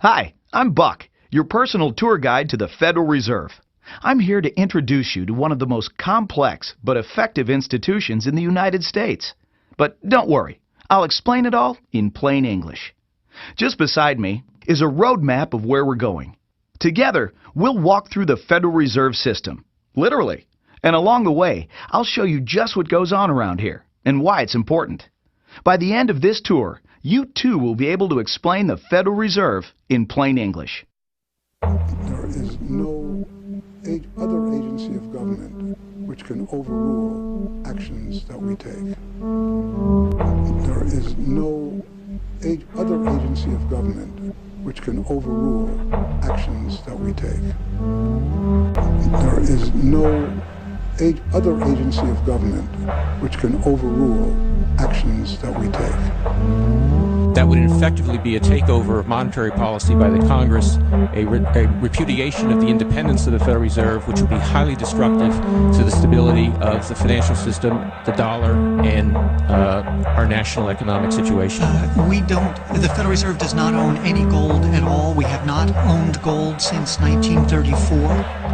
Hi, I'm Buck, your personal tour guide to the Federal Reserve. I'm here to introduce you to one of the most complex but effective institutions in the United States. But don't worry, I'll explain it all in plain English. Just beside me is a roadmap of where we're going. Together, we'll walk through the Federal Reserve System, literally. And along the way, I'll show you just what goes on around here and why it's important. By the end of this tour, you too will be able to explain the Federal Reserve in plain English. There is no other agency of government which can overrule actions that we take. There is no other agency of government which can overrule actions that we take. There is no other agency of government which can overrule actions that we take. That would effectively be a takeover of monetary policy by the Congress, a repudiation of the independence of the Federal Reserve, which would be highly destructive to the stability of the financial system, the dollar, and our national economic situation. The Federal Reserve does not own any gold at all. We have not owned gold since 1934.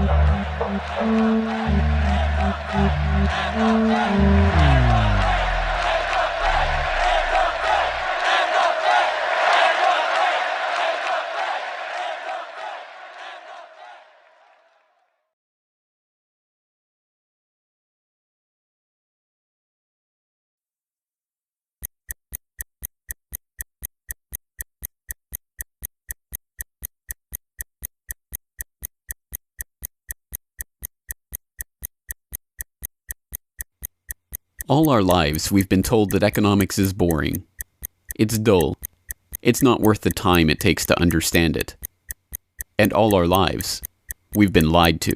All our lives, we've been told that economics is boring. It's dull. It's not worth the time it takes to understand it. And all our lives, we've been lied to.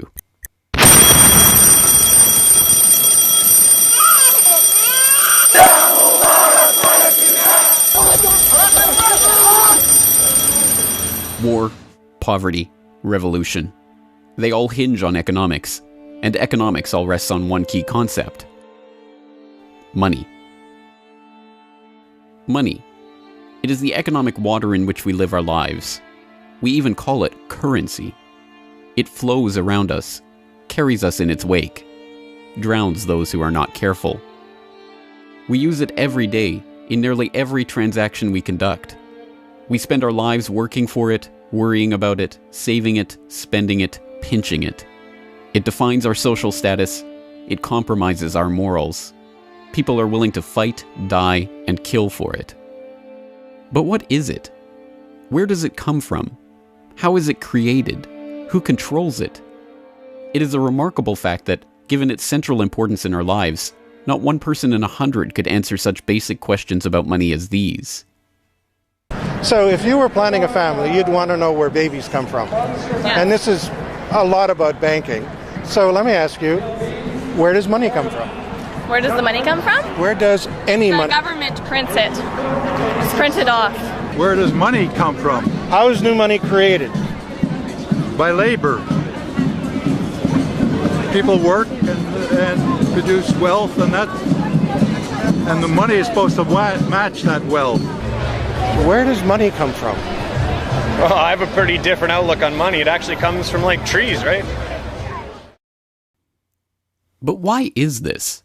War, poverty, revolution. They all hinge on economics, and economics all rests on one key concept. Money. Money. It is the economic water in which we live our lives. We even call it currency. It flows around us, carries us in its wake, drowns those who are not careful. We use it every day, in nearly every transaction we conduct. We spend our lives working for it, worrying about it, saving it, spending it, pinching it. It defines our social status. It compromises our morals. People are willing to fight, die, and kill for it. But what is it? Where does it come from? How is it created? Who controls it? It is a remarkable fact that, given its central importance in our lives, not one person in 100 could answer such basic questions about money as these. So if you were planning a family, you'd want to know where babies come from. Yeah. And this is a lot about banking. So let me ask you, where does money come from? Where does the money come from? Where does any money? The government prints it. It's printed off. Where does money come from? How is new money created? By labor. People work and produce wealth, and the money is supposed to match that wealth. Where does money come from? Well, I have a pretty different outlook on money. It actually comes from like trees, right? But why is this?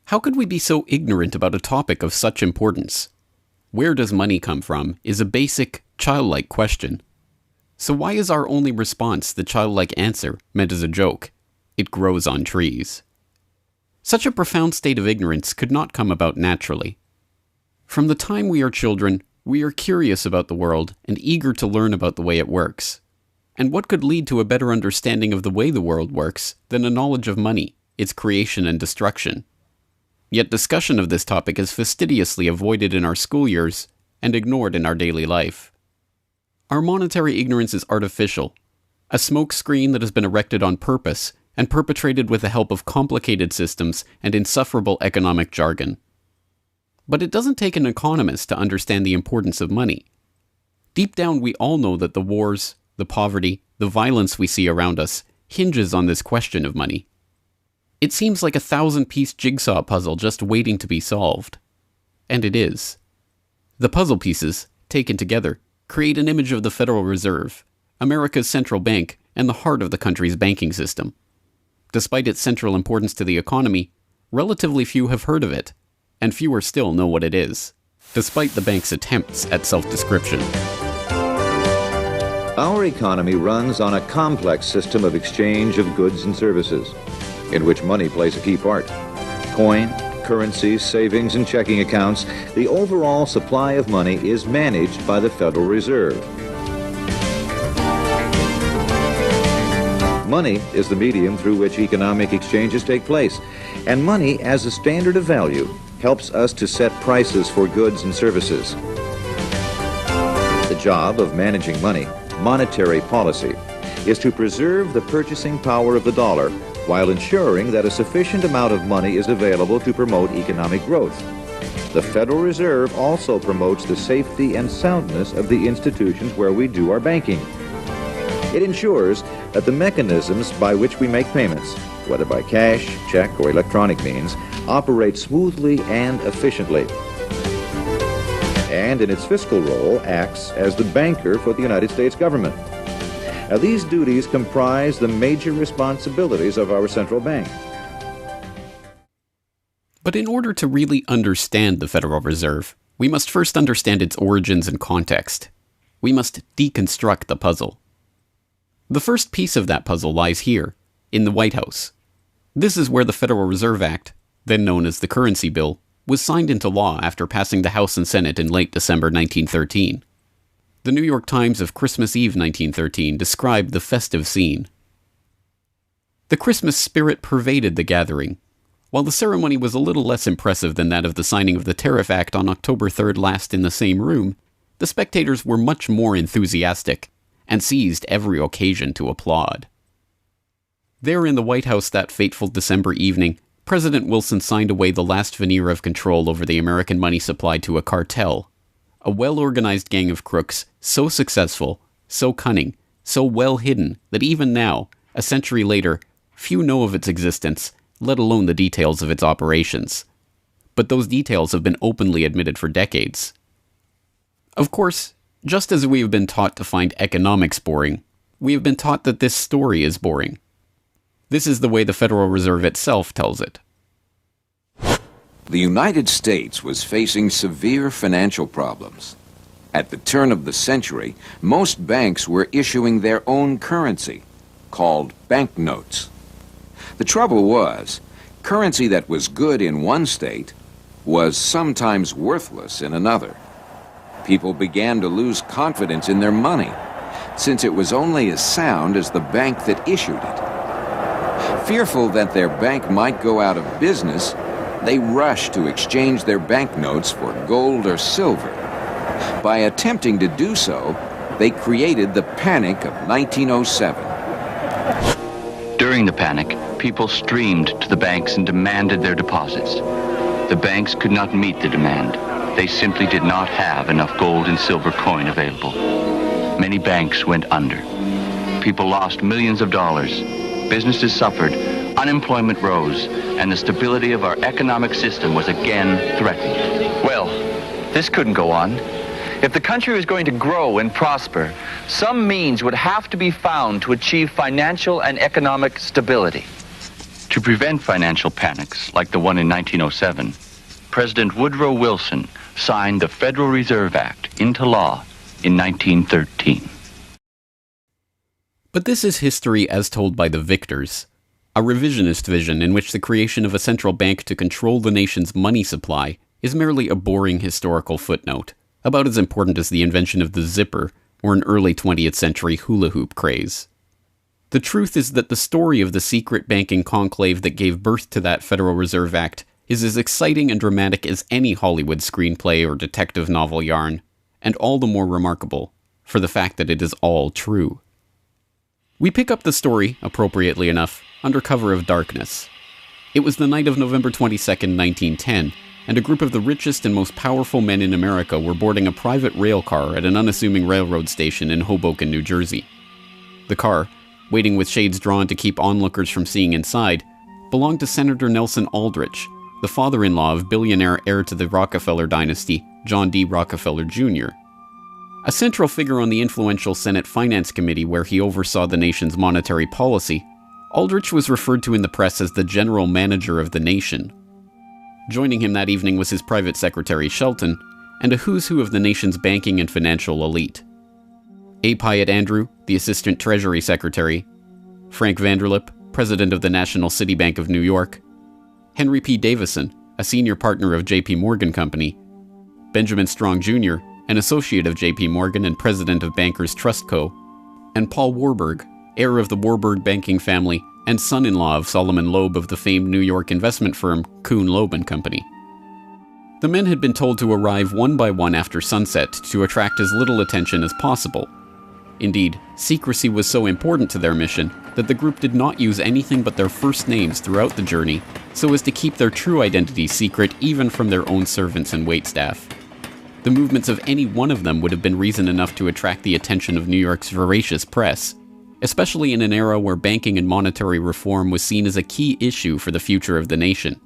How could we be so ignorant about a topic of such importance? Where does money come from is a basic, childlike question. So why is our only response the childlike answer meant as a joke? It grows on trees. Such a profound state of ignorance could not come about naturally. From the time we are children, we are curious about the world and eager to learn about the way it works. And what could lead to a better understanding of the way the world works than a knowledge of money, its creation and destruction? Yet discussion of this topic is fastidiously avoided in our school years and ignored in our daily life. Our monetary ignorance is artificial, a smokescreen that has been erected on purpose and perpetrated with the help of complicated systems and insufferable economic jargon. But it doesn't take an economist to understand the importance of money. Deep down, we all know that the wars, the poverty, the violence we see around us hinges on this question of money. It seems like a 1,000-piece jigsaw puzzle just waiting to be solved. And it is. The puzzle pieces, taken together, create an image of the Federal Reserve, America's central bank and the heart of the country's banking system. Despite its central importance to the economy, relatively few have heard of it, and fewer still know what it is, despite the bank's attempts at self-description. Our economy runs on a complex system of exchange of goods and services, in which money plays a key part. Coin, currencies, savings, and checking accounts, the overall supply of money is managed by the Federal Reserve. Money is the medium through which economic exchanges take place, and money as a standard of value helps us to set prices for goods and services. The job of managing money, monetary policy, is to preserve the purchasing power of the dollar while ensuring that a sufficient amount of money is available to promote economic growth. The Federal Reserve also promotes the safety and soundness of the institutions where we do our banking. It ensures that the mechanisms by which we make payments, whether by cash, check, or electronic means, operate smoothly and efficiently. And in its fiscal role, acts as the banker for the United States government. Now, these duties comprise the major responsibilities of our central bank. But in order to really understand the Federal Reserve, we must first understand its origins and context. We must deconstruct the puzzle. The first piece of that puzzle lies here, in the White House. This is where the Federal Reserve Act, then known as the Currency Bill, was signed into law after passing the House and Senate in late December 1913. The New York Times of Christmas Eve 1913 described the festive scene. The Christmas spirit pervaded the gathering. While the ceremony was a little less impressive than that of the signing of the Tariff Act on October 3rd last in the same room, the spectators were much more enthusiastic and seized every occasion to applaud. There in the White House that fateful December evening, President Wilson signed away the last veneer of control over the American money supply to a cartel, a well-organized gang of crooks so successful, so cunning, so well hidden that even now, a century later, few know of its existence, let alone the details of its operations. But those details have been openly admitted for decades. Of course, just as we have been taught to find economics boring, we have been taught that this story is boring. This is the way the Federal Reserve itself tells it. The United States was facing severe financial problems. At the turn of the century, most banks were issuing their own currency, called banknotes. The trouble was, currency that was good in one state was sometimes worthless in another. People began to lose confidence in their money, since it was only as sound as the bank that issued it. Fearful that their bank might go out of business, they rushed to exchange their banknotes for gold or silver. By attempting to do so, they created the Panic of 1907. During the panic, people streamed to the banks and demanded their deposits. The banks could not meet the demand. They simply did not have enough gold and silver coin available. Many banks went under. People lost millions of dollars. Businesses suffered, unemployment rose, and the stability of our economic system was again threatened. Well, this couldn't go on. If the country was going to grow and prosper, some means would have to be found to achieve financial and economic stability. To prevent financial panics like the one in 1907, President Woodrow Wilson signed the Federal Reserve Act into law in 1913. But this is history as told by the victors, a revisionist vision in which the creation of a central bank to control the nation's money supply is merely a boring historical footnote, about as important as the invention of the zipper or an early 20th century hula hoop craze. The truth is that the story of the secret banking conclave that gave birth to that Federal Reserve Act is as exciting and dramatic as any Hollywood screenplay or detective novel yarn, and all the more remarkable for the fact that it is all true. We pick up the story, appropriately enough, under cover of darkness. It was the night of November 22nd, 1910, and a group of the richest and most powerful men in America were boarding a private rail car at an unassuming railroad station in Hoboken, New Jersey. The car, waiting with shades drawn to keep onlookers from seeing inside, belonged to Senator Nelson Aldrich, the father-in-law of billionaire heir to the Rockefeller dynasty, John D. Rockefeller Jr. A central figure on the influential Senate Finance Committee where he oversaw the nation's monetary policy, Aldrich was referred to in the press as the general manager of the nation. Joining him that evening was his private secretary Shelton, and a who's who of the nation's banking and financial elite. A. Pyatt Andrew, the Assistant Treasury Secretary, Frank Vanderlip, President of the National City Bank of New York, Henry P. Davison, a senior partner of J.P. Morgan Company, Benjamin Strong Jr., an associate of J.P. Morgan and president of Bankers Trust Co., and Paul Warburg, heir of the Warburg banking family and son-in-law of Solomon Loeb of the famed New York investment firm Kuhn Loeb and Company. The men had been told to arrive one by one after sunset to attract as little attention as possible. Indeed, secrecy was so important to their mission that the group did not use anything but their first names throughout the journey so as to keep their true identities secret even from their own servants and waitstaff. The movements of any one of them would have been reason enough to attract the attention of New York's voracious press, especially in an era where banking and monetary reform was seen as a key issue for the future of the nation.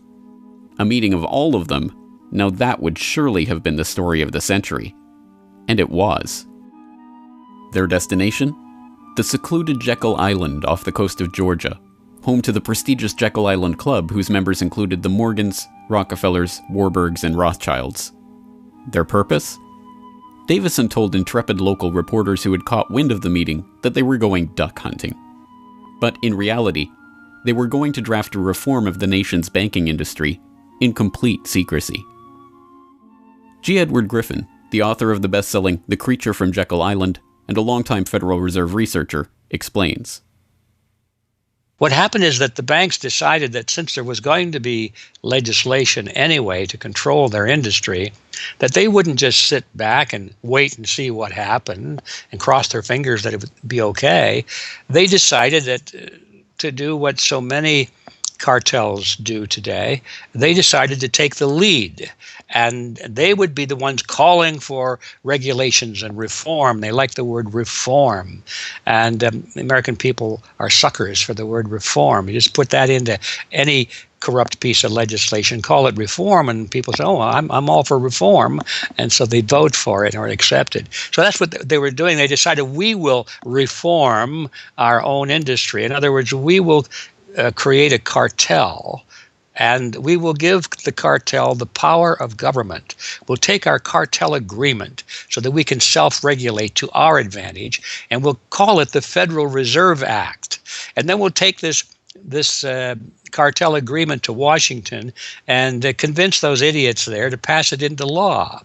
A meeting of all of them, now that would surely have been the story of the century. And it was. Their destination? The secluded Jekyll Island off the coast of Georgia, home to the prestigious Jekyll Island Club whose members included the Morgans, Rockefellers, Warburgs, and Rothschilds. Their purpose? Davison told intrepid local reporters who had caught wind of the meeting that they were going duck hunting. But in reality, they were going to draft a reform of the nation's banking industry in complete secrecy. G. Edward Griffin, the author of the best-selling The Creature from Jekyll Island and a longtime Federal Reserve researcher, explains. What happened is that the banks decided that since there was going to be legislation anyway to control their industry, that they wouldn't just sit back and wait and see what happened and cross their fingers that it would be okay. They decided that to do what so many cartels do today, they decided to take the lead. And they would be the ones calling for regulations and reform. They like the word reform. And the American people are suckers for the word reform. You just put that into any corrupt piece of legislation, call it reform, and people say, oh, I'm all for reform. And so they vote for it or accept it. So that's what they were doing. They decided we will reform our own industry. In other words, we will create a cartel, and we will give the cartel the power of government. We'll take our cartel agreement so that we can self-regulate to our advantage, and we'll call it the Federal Reserve Act. And then we'll take this cartel agreement to Washington and convince those idiots there to pass it into law.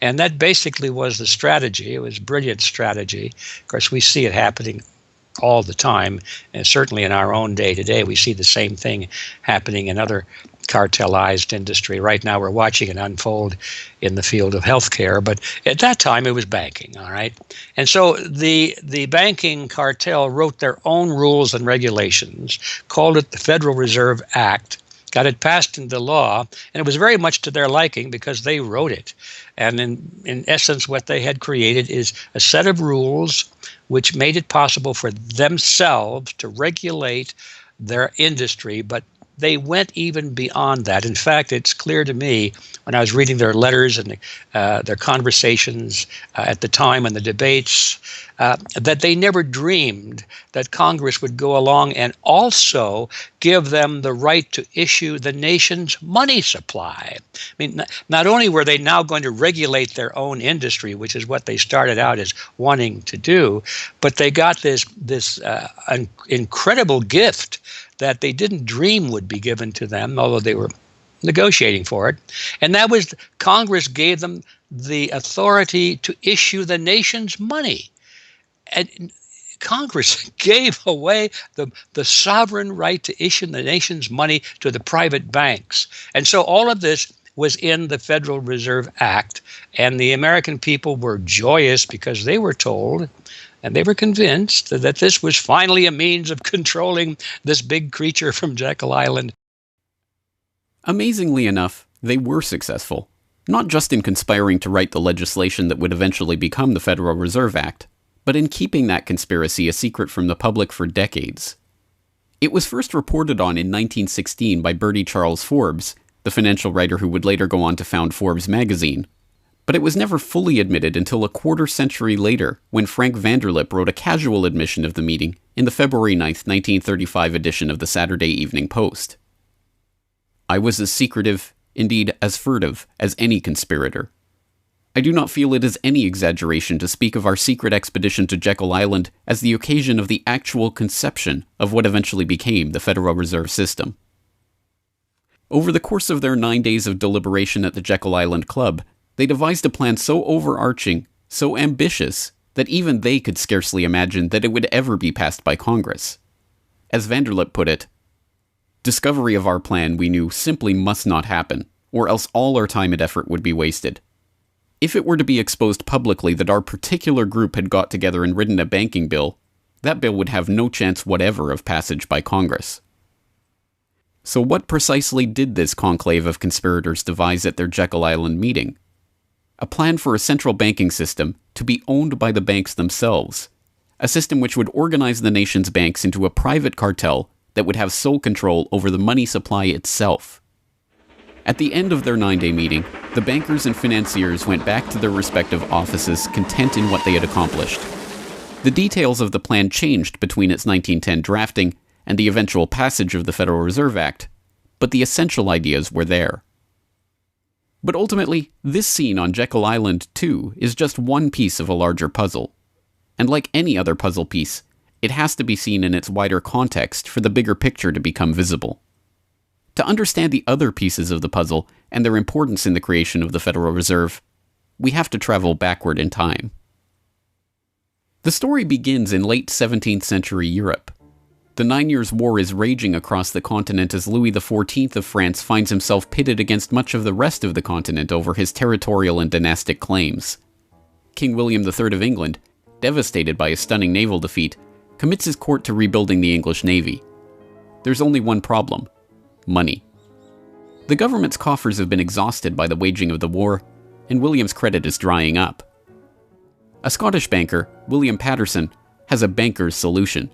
And that basically was the strategy. It was a brilliant strategy. Of course, we see it happening all the time, and certainly in our own day today, we see the same thing happening in other cartelized industry. Right now, we're watching it unfold in the field of healthcare, but at that time, it was banking, all right? And so the banking cartel wrote their own rules and regulations, called it the Federal Reserve Act, got it passed into law, and it was very much to their liking because they wrote it. And in essence, what they had created is a set of rules which made it possible for themselves to regulate their industry, but they went even beyond that. In fact, it's clear to me when I was reading their letters and their conversations at the time and the debates that they never dreamed that Congress would go along and also give them the right to issue the nation's money supply. I mean, not only were they now going to regulate their own industry, which is what they started out as wanting to do, but they got this incredible gift that they didn't dream would be given to them, although they were negotiating for it. And that was Congress gave them the authority to issue the nation's money. And Congress gave away the sovereign right to issue the nation's money to the private banks. And so all of this was in the Federal Reserve Act, and the American people were joyous because they were told and they were convinced that this was finally a means of controlling this big creature from Jekyll Island. Amazingly enough, they were successful, not just in conspiring to write the legislation that would eventually become the Federal Reserve Act, but in keeping that conspiracy a secret from the public for decades. It was first reported on in 1916 by Bertie Charles Forbes, the financial writer who would later go on to found Forbes magazine. But it was never fully admitted until a quarter century later, when Frank Vanderlip wrote a casual admission of the meeting in the February 9, 1935 edition of the Saturday Evening Post. I was as secretive, indeed as furtive, as any conspirator. I do not feel it is any exaggeration to speak of our secret expedition to Jekyll Island as the occasion of the actual conception of what eventually became the Federal Reserve System. Over the course of their 9 days of deliberation at the Jekyll Island Club, they devised a plan so overarching, so ambitious, that even they could scarcely imagine that it would ever be passed by Congress. As Vanderlip put it, discovery of our plan, we knew, simply must not happen, or else all our time and effort would be wasted. If it were to be exposed publicly that our particular group had got together and written a banking bill, that bill would have no chance whatever of passage by Congress. So what precisely did this conclave of conspirators devise at their Jekyll Island meeting? A plan for a central banking system to be owned by the banks themselves, a system which would organize the nation's banks into a private cartel that would have sole control over the money supply itself. At the end of their 9-day meeting, the bankers and financiers went back to their respective offices content in what they had accomplished. The details of the plan changed between its 1910 drafting and the eventual passage of the Federal Reserve Act, but the essential ideas were there. But ultimately, this scene on Jekyll Island, too, is just one piece of a larger puzzle. And like any other puzzle piece, it has to be seen in its wider context for the bigger picture to become visible. To understand the other pieces of the puzzle and their importance in the creation of the Federal Reserve, we have to travel backward in time. The story begins in late 17th century Europe. The 9 Years' War is raging across the continent as Louis XIV of France finds himself pitted against much of the rest of the continent over his territorial and dynastic claims. King William III of England, devastated by a stunning naval defeat, commits his court to rebuilding the English navy. There's only one problem: money. The government's coffers have been exhausted by the waging of the war, and William's credit is drying up. A Scottish banker, William Patterson, has a banker's solution.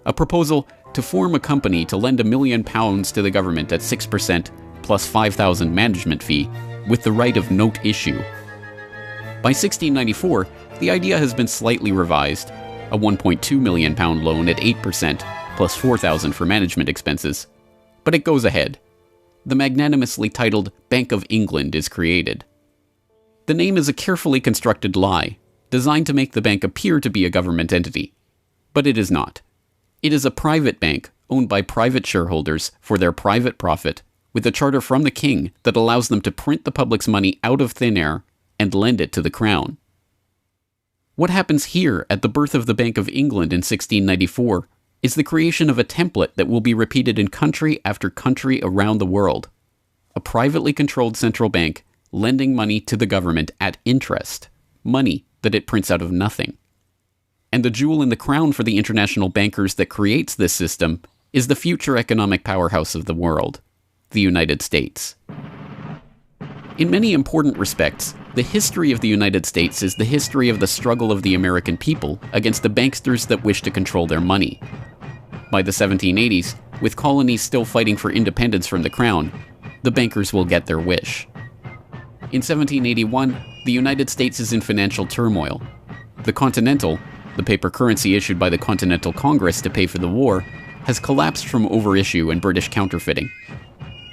A proposal to form a company to lend £1 million to the government at 6% plus £5,000 management fee, with the right of note issue. By 1694, the idea has been slightly revised, a £1.2 million loan at 8% plus £4,000 for management expenses, but it goes ahead. The magnanimously titled Bank of England is created. The name is a carefully constructed lie, designed to make the bank appear to be a government entity, but it is not. It is a private bank owned by private shareholders for their private profit, with a charter from the king that allows them to print the public's money out of thin air and lend it to the crown. What happens here at the birth of the Bank of England in 1694 is the creation of a template that will be repeated in country after country around the world. A privately controlled central bank lending money to the government at interest, money that it prints out of nothing. And the jewel in the crown for the international bankers that creates this system is the future economic powerhouse of the world, the United States. In many important respects, the history of the United States is the history of the struggle of the American people against the banksters that wish to control their money. By the 1780s, with colonies still fighting for independence from the crown, the bankers will get their wish. In 1781, the United States is in financial turmoil. The Continental, the paper currency issued by the Continental Congress to pay for the war, has collapsed from overissue and British counterfeiting.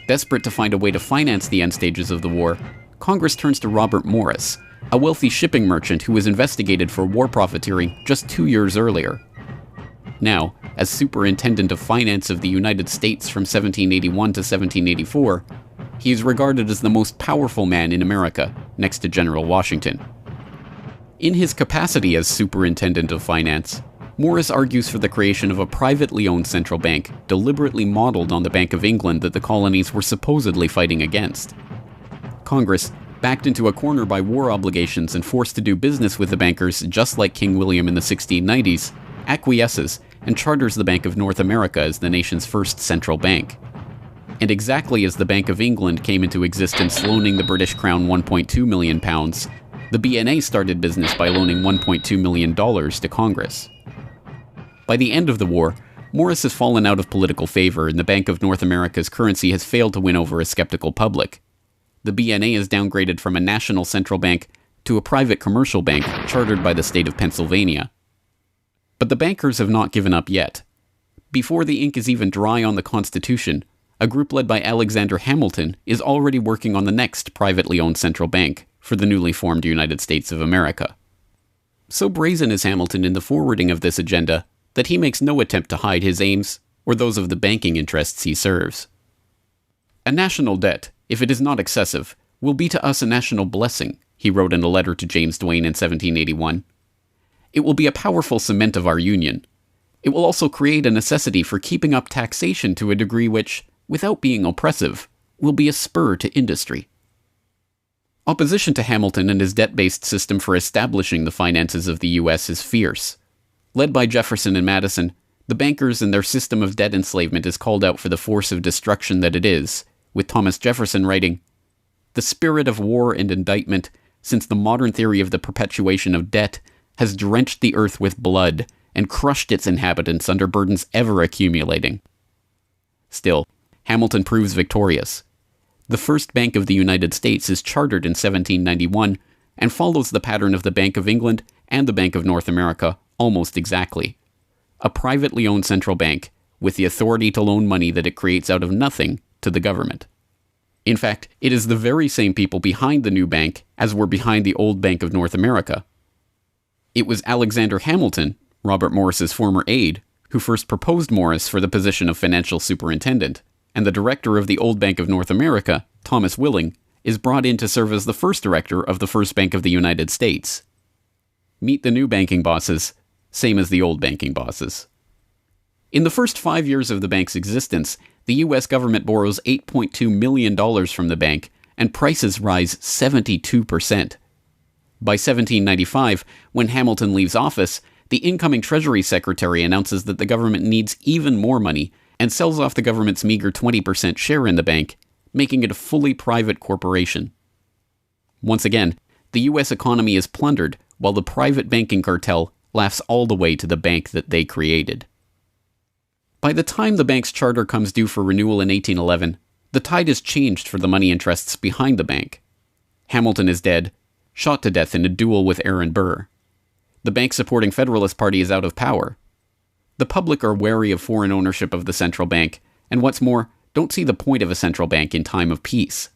Desperate to find a way to finance the end stages of the war, Congress turns to Robert Morris, a wealthy shipping merchant who was investigated for war profiteering just 2 years earlier. Now, as Superintendent of Finance of the United States from 1781 to 1784, he is regarded as the most powerful man in America, next to General Washington. In his capacity as Superintendent of Finance, Morris argues for the creation of a privately owned central bank deliberately modeled on the Bank of England that the colonies were supposedly fighting against. Congress, backed into a corner by war obligations and forced to do business with the bankers just like King William in the 1690s, acquiesces and charters the Bank of North America as the nation's first central bank. And exactly as the Bank of England came into existence loaning the British Crown £1.2 million, the BNA started business by loaning $1.2 million to Congress. By the end of the war, Morris has fallen out of political favor and the Bank of North America's currency has failed to win over a skeptical public. the BNA is downgraded from a national central bank to a private commercial bank chartered by the state of Pennsylvania. But the bankers have not given up yet. Before the ink is even dry on the Constitution, a group led by Alexander Hamilton is already working on the next privately owned central bank for the newly formed United States of America. So brazen is Hamilton in the forwarding of this agenda that he makes no attempt to hide his aims or those of the banking interests he serves. "A national debt, if it is not excessive, will be to us a national blessing," he wrote in a letter to James Duane in 1781. "It will be a powerful cement of our union. It will also create a necessity for keeping up taxation to a degree which, without being oppressive, will be a spur to industry." Opposition to Hamilton and his debt-based system for establishing the finances of the U.S. is fierce. Led by Jefferson and Madison, the bankers and their system of debt enslavement is called out for the force of destruction that it is, with Thomas Jefferson writing, "The spirit of war and indictment, since the modern theory of the perpetuation of debt, has drenched the earth with blood and crushed its inhabitants under burdens ever accumulating." Still, Hamilton proves victorious. The first Bank of the United States is chartered in 1791 and follows the pattern of the Bank of England and the Bank of North America almost exactly. A privately owned central bank with the authority to loan money that it creates out of nothing to the government. In fact, it is the very same people behind the new bank as were behind the old Bank of North America. It was Alexander Hamilton, Robert Morris's former aide, who first proposed Morris for the position of financial superintendent, and the director of the old Bank of North America, Thomas Willing, is brought in to serve as the first director of the First Bank of the United States. Meet the new banking bosses, same as the old banking bosses. In the first 5 years of the bank's existence, the U.S. government borrows $8.2 million from the bank, and prices rise 72%. By 1795, when Hamilton leaves office, the incoming Treasury Secretary announces that the government needs even more money and sells off the government's meager 20% share in the bank, making it a fully private corporation. Once again, the U.S. economy is plundered while the private banking cartel laughs all the way to the bank that they created. By the time the bank's charter comes due for renewal in 1811, the tide has changed for the money interests behind the bank. Hamilton is dead, shot to death in a duel with Aaron Burr. The bank-supporting Federalist Party is out of power. The public are wary of foreign ownership of the central bank, and what's more, don't see the point of a central bank in time of peace.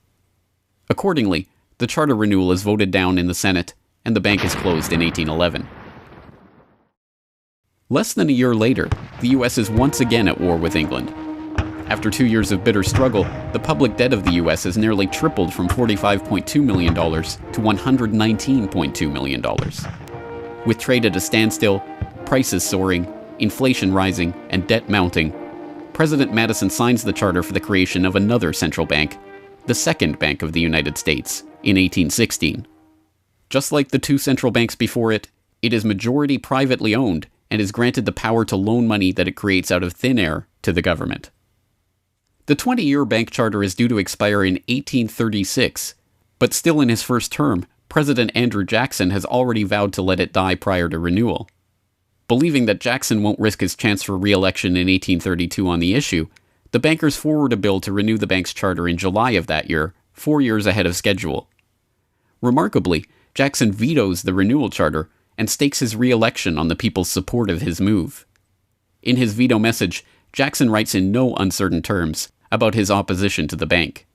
Accordingly, the charter renewal is voted down in the Senate, and the bank is closed in 1811. Less than a year later, the U.S. is once again at war with England. After 2 years of bitter struggle, the public debt of the U.S. has nearly tripled from $45.2 million to $119.2 million. With trade at a standstill, prices soaring, inflation rising, and debt mounting, President Madison signs the charter for the creation of another central bank, the Second Bank of the United States, in 1816. Just like the two central banks before it, it is majority privately owned and is granted the power to loan money that it creates out of thin air to the government. The 20-year bank charter is due to expire in 1836, but still in his first term, President Andrew Jackson has already vowed to let it die prior to renewal. Believing that Jackson won't risk his chance for re-election in 1832 on the issue, the bankers forward a bill to renew the bank's charter in July of that year, 4 years ahead of schedule. Remarkably, Jackson vetoes the renewal charter and stakes his re-election on the people's support of his move. In his veto message, Jackson writes in no uncertain terms about his opposition to the bank.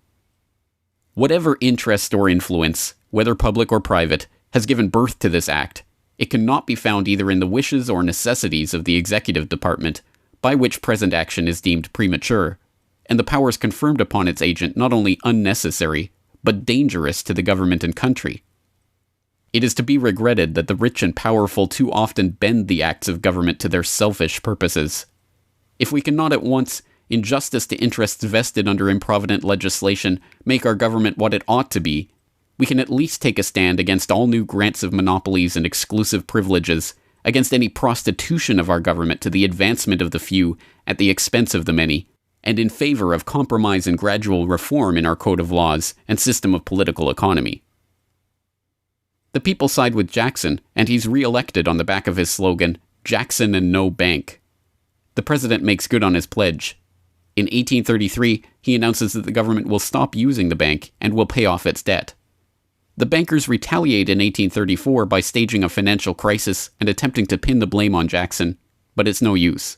Whatever interest or influence, whether public or private, has given birth to this act, it cannot be found either in the wishes or necessities of the executive department, by which present action is deemed premature, and the powers confirmed upon its agent not only unnecessary, but dangerous to the government and country. It is to be regretted that the rich and powerful too often bend the acts of government to their selfish purposes. If we cannot at once, in justice to interests vested under improvident legislation, make our government what it ought to be, we can at least take a stand against all new grants of monopolies and exclusive privileges, against any prostitution of our government to the advancement of the few at the expense of the many, and in favor of compromise and gradual reform in our code of laws and system of political economy. The people side with Jackson, and he's re-elected on the back of his slogan, "Jackson and no bank." The president makes good on his pledge. In 1833, he announces that the government will stop using the bank and will pay off its debt. The bankers retaliate in 1834 by staging a financial crisis and attempting to pin the blame on Jackson, but it's no use.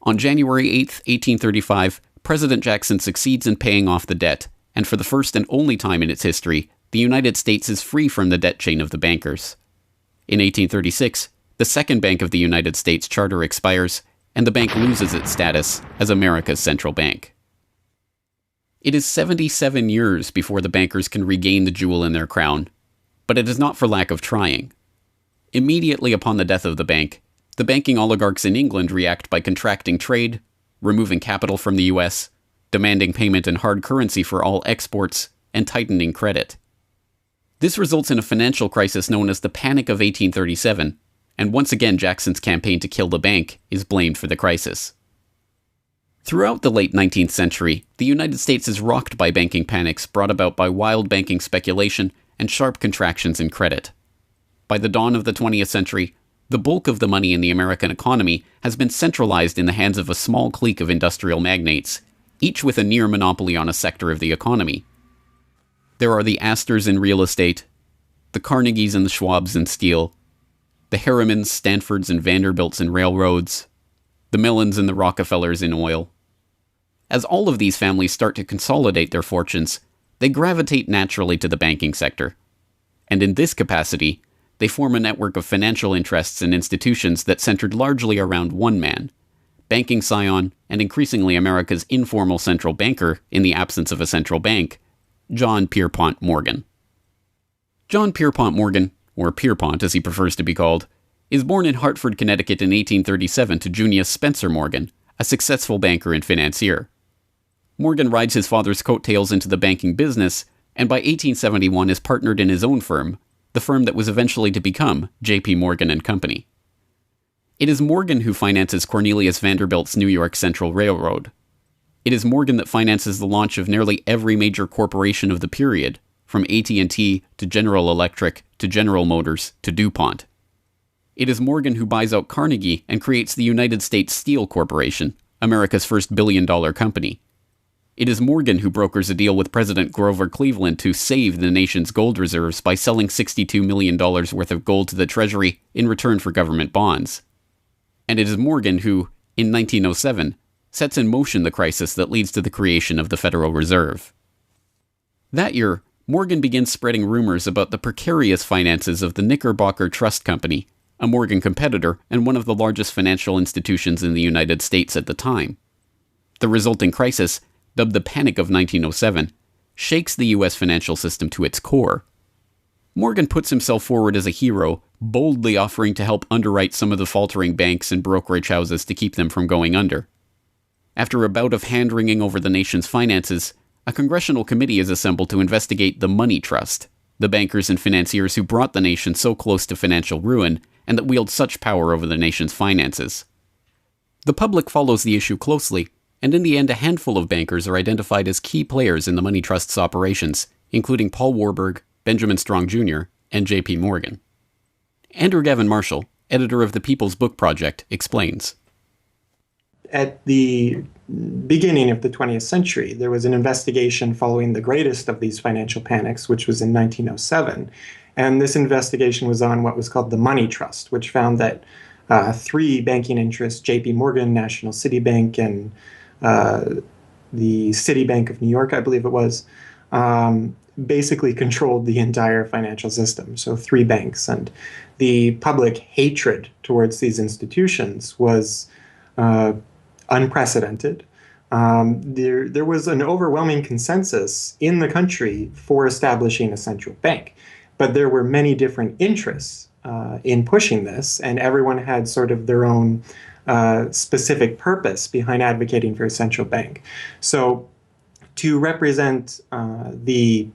On January 8, 1835, President Jackson succeeds in paying off the debt, and for the first and only time in its history, the United States is free from the debt chain of the bankers. In 1836, the Second Bank of the United States charter expires, and the bank loses its status as America's central bank. It is 77 years before the bankers can regain the jewel in their crown, but it is not for lack of trying. Immediately upon the death of the bank, the banking oligarchs in England react by contracting trade, removing capital from the US, demanding payment in hard currency for all exports, and tightening credit. This results in a financial crisis known as the Panic of 1837, and once again Jackson's campaign to kill the bank is blamed for the crisis. Throughout the late 19th century, the United States is rocked by banking panics brought about by wild banking speculation and sharp contractions in credit. By the dawn of the 20th century, the bulk of the money in the American economy has been centralized in the hands of a small clique of industrial magnates, each with a near monopoly on a sector of the economy. There are the Astors in real estate, the Carnegies and the Schwabs in steel, the Harrimans, Stanfords, and Vanderbilts in railroads, the Mellons and the Rockefellers in oil. As all of these families start to consolidate their fortunes, they gravitate naturally to the banking sector. And in this capacity, they form a network of financial interests and institutions that centered largely around one man, banking scion and increasingly America's informal central banker in the absence of a central bank, John Pierpont Morgan. John Pierpont Morgan, or Pierpont as he prefers to be called, is born in Hartford, Connecticut in 1837 to Junius Spencer Morgan, a successful banker and financier. Morgan rides his father's coattails into the banking business, and by 1871 is partnered in his own firm, the firm that was eventually to become J.P. Morgan and Company. It is Morgan who finances Cornelius Vanderbilt's New York Central Railroad. It is Morgan that finances the launch of nearly every major corporation of the period, from AT&T to General Electric to General Motors to DuPont. It is Morgan who buys out Carnegie and creates the United States Steel Corporation, America's first billion-dollar company. It is Morgan who brokers a deal with President Grover Cleveland to save the nation's gold reserves by selling $62 million worth of gold to the Treasury in return for government bonds. And it is Morgan who, in 1907, sets in motion the crisis that leads to the creation of the Federal Reserve. That year, Morgan begins spreading rumors about the precarious finances of the Knickerbocker Trust Company, a Morgan competitor and one of the largest financial institutions in the United States at the time. The resulting crisis, dubbed the Panic of 1907, shakes the U.S. financial system to its core. Morgan puts himself forward as a hero, boldly offering to help underwrite some of the faltering banks and brokerage houses to keep them from going under. After a bout of hand-wringing over the nation's finances, a congressional committee is assembled to investigate the Money Trust, the bankers and financiers who brought the nation so close to financial ruin and that wield such power over the nation's finances. The public follows the issue closely, and in the end a handful of bankers are identified as key players in the Money Trust's operations, including Paul Warburg, Benjamin Strong Jr., and J.P. Morgan. Andrew Gavin Marshall, editor of the People's Book Project, explains. At the beginning of the 20th century, there was an investigation following the greatest of these financial panics, which was in 1907. And this investigation was on what was called the Money Trust, which found that three banking interests, J.P. Morgan, National City Bank, and the Citibank of New York, I believe it was, basically controlled the entire financial system. So three banks. And the public hatred towards these institutions was unprecedented. There was an overwhelming consensus in the country for establishing a central bank. But there were many different interests in pushing this, and everyone had sort of their own specific purpose behind advocating for a central bank. So to represent the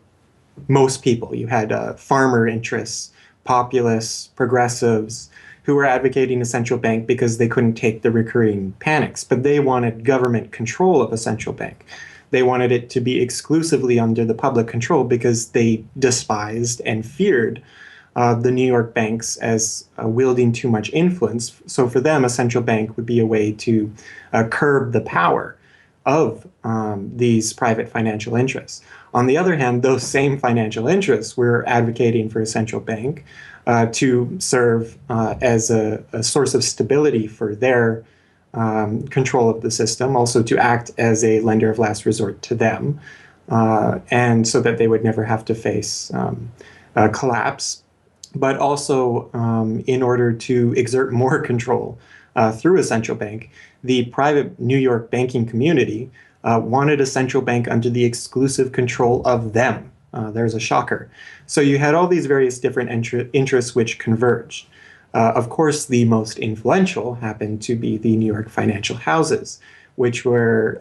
most people, you had farmer interests, populists, progressives, who were advocating a central bank because they couldn't take the recurring panics, but they wanted government control of a central bank. They wanted it to be exclusively under the public control because they despised and feared the New York banks as wielding too much influence. So for them, a central bank would be a way to curb the power of these private financial interests. On the other hand, those same financial interests were advocating for a central bank to serve as a source of stability for their control of the system, also to act as a lender of last resort to them, and so that they would never have to face collapse, but also in order to exert more control through a central bank. The private New York banking community wanted a central bank under the exclusive control of them. There's a shocker. So you had all these various different interests which converged. Of course, the most influential happened to be the New York financial houses, which were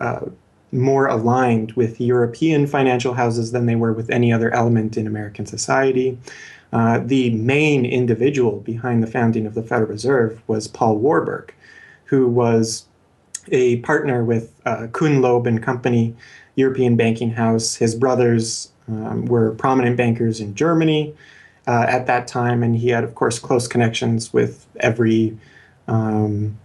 more aligned with European financial houses than they were with any other element in American society. The main individual behind the founding of the Federal Reserve was Paul Warburg, who was a partner with Kuhn, Loeb and Company, European banking house. His brothers were prominent bankers in Germany at that time, and he had, of course, close connections with every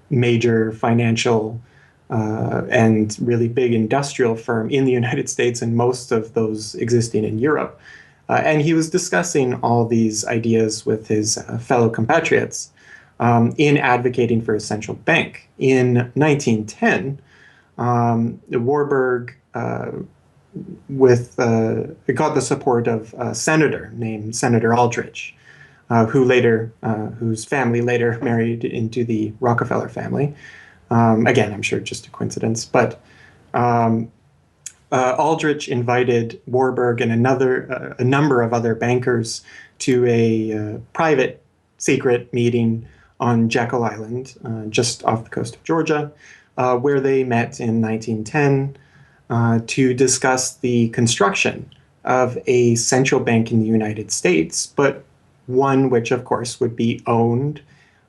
major financial and really big industrial firm in the United States, and most of those existing in Europe. And he was discussing all these ideas with his fellow compatriots in advocating for a central bank. In 1910, Warburg got the support of a senator named Senator Aldrich, whose family later married into the Rockefeller family. Again, I'm sure just a coincidence, but Aldrich invited Warburg and a number of other bankers to a private secret meeting on Jekyll Island, just off the coast of Georgia, where they met in 1910 to discuss the construction of a central bank in the United States, but one which, of course, would be owned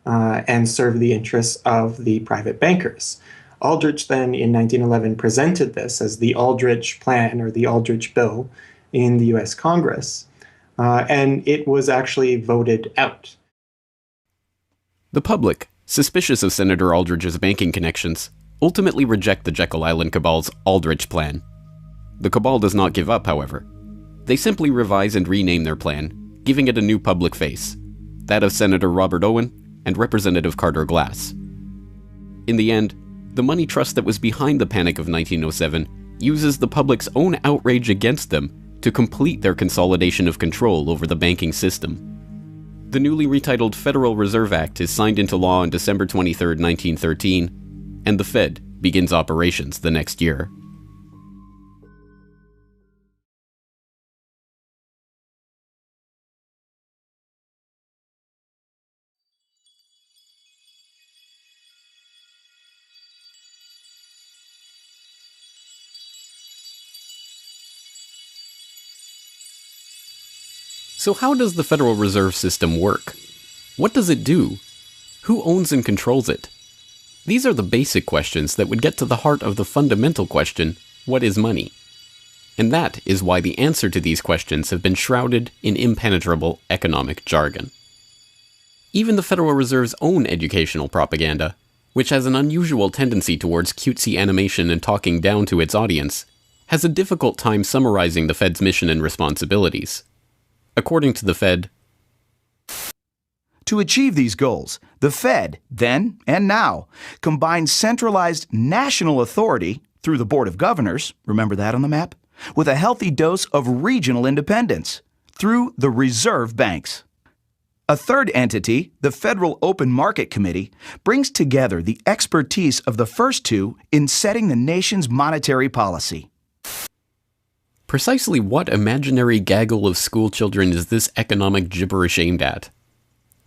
and serve the interests of the private bankers. Aldrich then, in 1911, presented this as the Aldrich Plan or the Aldrich Bill in the U.S. Congress, and it was actually voted out. The public, suspicious of Senator Aldrich's banking connections, ultimately reject the Jekyll Island Cabal's Aldrich Plan. The Cabal does not give up, however. They simply revise and rename their plan, giving it a new public face, that of Senator Robert Owen and Representative Carter Glass. In the end, the money trust that was behind the Panic of 1907 uses the public's own outrage against them to complete their consolidation of control over the banking system. The newly retitled Federal Reserve Act is signed into law on December 23, 1913, and the Fed begins operations the next year. So how does the Federal Reserve System work? What does it do? Who owns and controls it? These are the basic questions that would get to the heart of the fundamental question, what is money? And that is why the answer to these questions have been shrouded in impenetrable economic jargon. Even the Federal Reserve's own educational propaganda, which has an unusual tendency towards cutesy animation and talking down to its audience, has a difficult time summarizing the Fed's mission and responsibilities. According to the Fed, to achieve these goals, the Fed, then and now, combines centralized national authority through the Board of Governors, remember that on the map, with a healthy dose of regional independence through the reserve banks. A third entity, the Federal Open Market Committee, brings together the expertise of the first two in setting the nation's monetary policy. Precisely what imaginary gaggle of schoolchildren is this economic gibberish aimed at?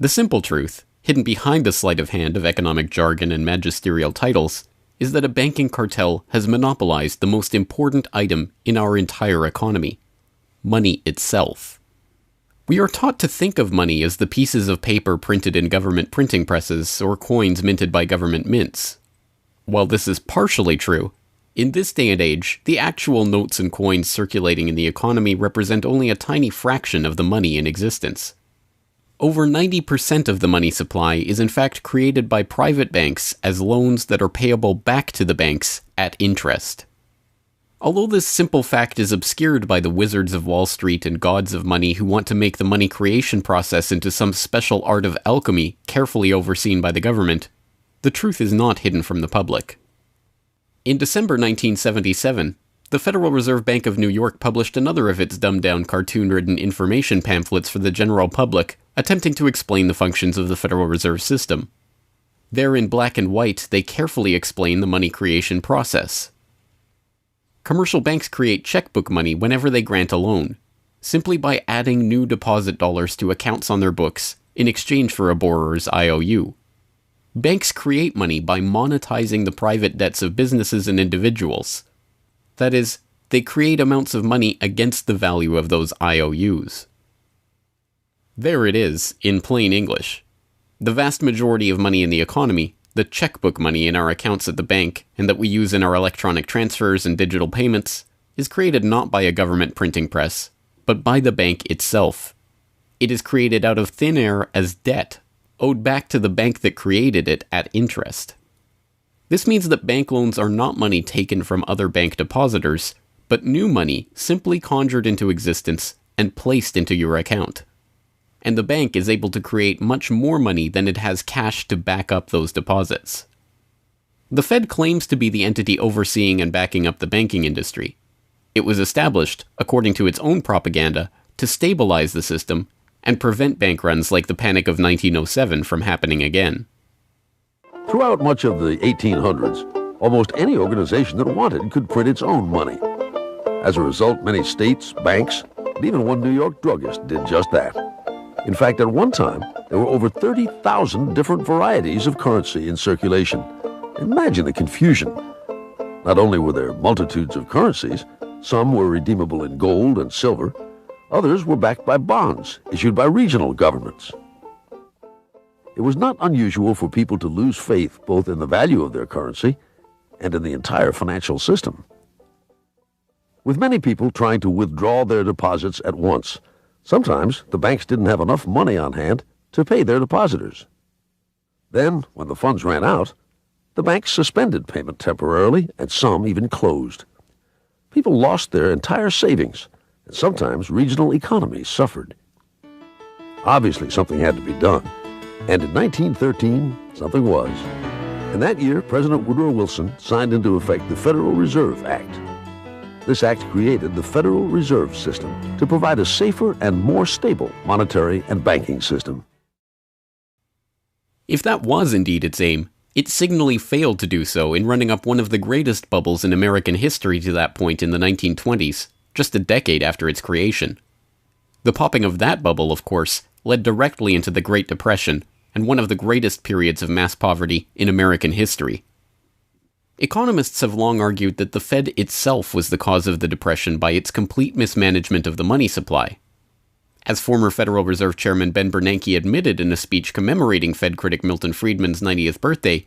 The simple truth, hidden behind the sleight of hand of economic jargon and magisterial titles, is that a banking cartel has monopolized the most important item in our entire economy: money itself. We are taught to think of money as the pieces of paper printed in government printing presses or coins minted by government mints. While this is partially true, in this day and age, the actual notes and coins circulating in the economy represent only a tiny fraction of the money in existence. Over 90% of the money supply is in fact created by private banks as loans that are payable back to the banks at interest. Although this simple fact is obscured by the wizards of Wall Street and gods of money who want to make the money creation process into some special art of alchemy carefully overseen by the government, the truth is not hidden from the public. In December 1977, the Federal Reserve Bank of New York published another of its dumbed-down cartoon-ridden information pamphlets for the general public, attempting to explain the functions of the Federal Reserve System. There in black and white, they carefully explain the money creation process. Commercial banks create checkbook money whenever they grant a loan, simply by adding new deposit dollars to accounts on their books in exchange for a borrower's IOU. Banks create money by monetizing the private debts of businesses and individuals. That is, they create amounts of money against the value of those IOUs. There it is, in plain English. The vast majority of money in the economy, the checkbook money in our accounts at the bank and that we use in our electronic transfers and digital payments, is created not by a government printing press, but by the bank itself. It is created out of thin air as debt, owed back to the bank that created it at interest. This means that bank loans are not money taken from other bank depositors, but new money simply conjured into existence and placed into your account. And the bank is able to create much more money than it has cash to back up those deposits. The Fed claims to be the entity overseeing and backing up the banking industry. It was established, according to its own propaganda, to stabilize the system and prevent bank runs like the Panic of 1907 from happening again. Throughout much of the 1800s, almost any organization that wanted could print its own money. As a result, many states, banks, and even one New York druggist did just that. In fact, at one time, there were over 30,000 different varieties of currency in circulation. Imagine the confusion. Not only were there multitudes of currencies, some were redeemable in gold and silver, others were backed by bonds issued by regional governments. It was not unusual for people to lose faith both in the value of their currency and in the entire financial system. With many people trying to withdraw their deposits at once, sometimes the banks didn't have enough money on hand to pay their depositors. Then, when the funds ran out, the banks suspended payment temporarily, and some even closed. People lost their entire savings, and sometimes regional economies suffered. Obviously, something had to be done, and in 1913, something was. In that year, President Woodrow Wilson signed into effect the Federal Reserve Act. This act created the Federal Reserve System to provide a safer and more stable monetary and banking system. If that was indeed its aim, it signally failed to do so in running up one of the greatest bubbles in American history to that point in the 1920s, just a decade after its creation. The popping of that bubble, of course, led directly into the Great Depression and one of the greatest periods of mass poverty in American history. Economists have long argued that the Fed itself was the cause of the Depression by its complete mismanagement of the money supply. As former Federal Reserve Chairman Ben Bernanke admitted in a speech commemorating Fed critic Milton Friedman's 90th birthday,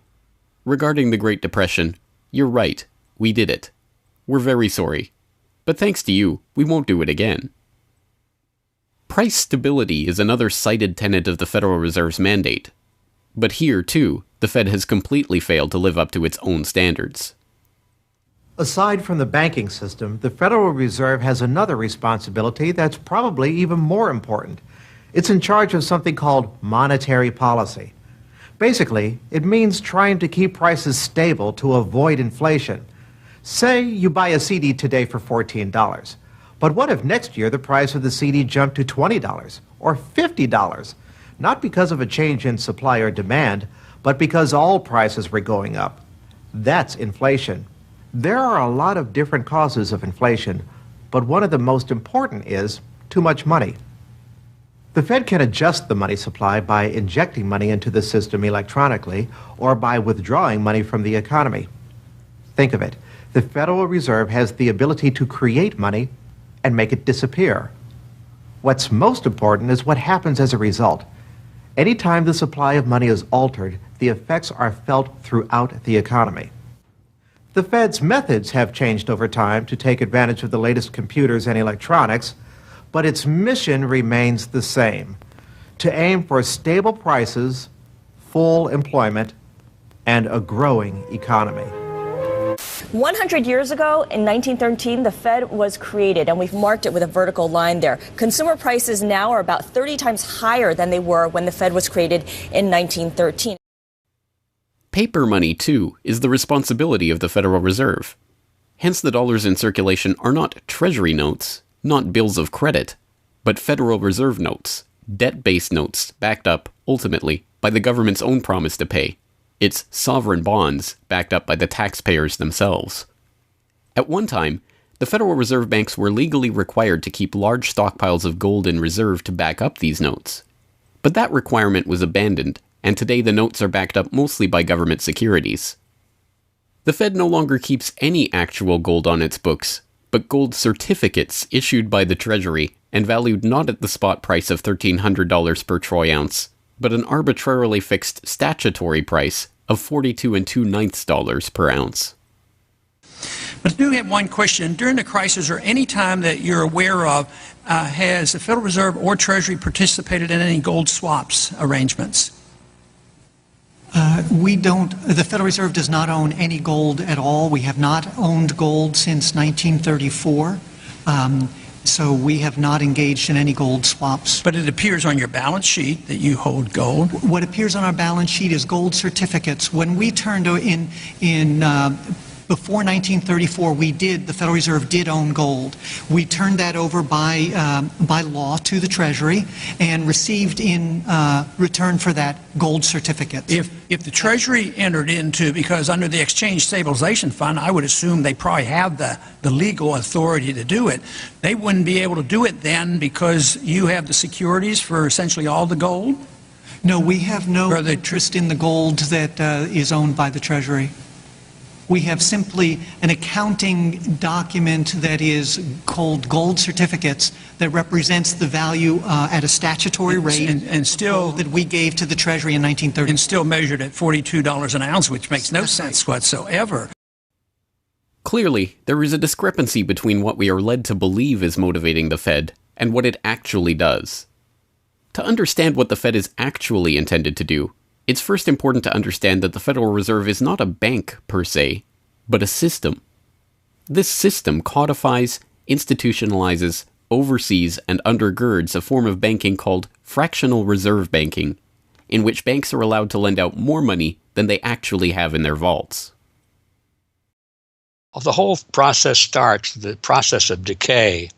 regarding the Great Depression, "You're right, we did it. We're very sorry. But thanks to you, we won't do it again." Price stability is another cited tenet of the Federal Reserve's mandate. But here, too, the Fed has completely failed to live up to its own standards. Aside from the banking system, the Federal Reserve has another responsibility that's probably even more important. It's in charge of something called monetary policy. Basically, it means trying to keep prices stable to avoid inflation. Say you buy a CD today for $14, but what if next year the price of the CD jumped to $20 or $50? Not because of a change in supply or demand, but because all prices were going up. That's inflation. There are a lot of different causes of inflation, but one of the most important is too much money. The Fed can adjust the money supply by injecting money into the system electronically or by withdrawing money from the economy. Think of it. The Federal Reserve has the ability to create money and make it disappear. What's most important is what happens as a result. Anytime the supply of money is altered, the effects are felt throughout the economy. The Fed's methods have changed over time to take advantage of the latest computers and electronics, but its mission remains the same: to aim for stable prices, full employment, and a growing economy. 100 years ago, in 1913, the Fed was created, and we've marked it with a vertical line there. Consumer prices now are about 30 times higher than they were when the Fed was created in 1913. Paper money, too, is the responsibility of the Federal Reserve. Hence, the dollars in circulation are not Treasury notes, not bills of credit, but Federal Reserve notes, debt-based notes backed up, ultimately, by the government's own promise to pay. It's sovereign bonds backed up by the taxpayers themselves. At one time, the Federal Reserve banks were legally required to keep large stockpiles of gold in reserve to back up these notes. But that requirement was abandoned, and today the notes are backed up mostly by government securities. The Fed no longer keeps any actual gold on its books, but gold certificates issued by the Treasury and valued not at the spot price of $1,300 per troy ounce, but an arbitrarily fixed statutory price of $42 2/9 per ounce. But I do have one question. During the crisis, or any time that you're aware of, has the Federal Reserve or Treasury participated in any gold swaps arrangements? We don't. The Federal Reserve does not own any gold at all. We have not owned gold since 1934. So we have not engaged in any gold swaps. But it appears on your balance sheet that you hold gold. What appears on our balance sheet is gold certificates. When we turned before 1934, the Federal Reserve did own gold. We turned that over by law to the Treasury and received in return for that gold certificates. If the Treasury entered into, because under the Exchange Stabilization Fund, I would assume they probably have the legal authority to do it, they wouldn't be able to do it then because you have the securities for essentially all the gold? No, we have no interest in the gold that is owned by the Treasury. We have simply an accounting document that is called gold certificates that represents the value at a statutory rate and still that we gave to the Treasury in 1930. And still measured at $42 an ounce, which makes no sense whatsoever. Clearly, there is a discrepancy between what we are led to believe is motivating the Fed and what it actually does. To understand what the Fed is actually intended to do, it's first important to understand that the Federal Reserve is not a bank per se, but a system. This system codifies, institutionalizes, oversees, and undergirds a form of banking called fractional reserve banking, in which banks are allowed to lend out more money than they actually have in their vaults. The whole process starts, the process of decay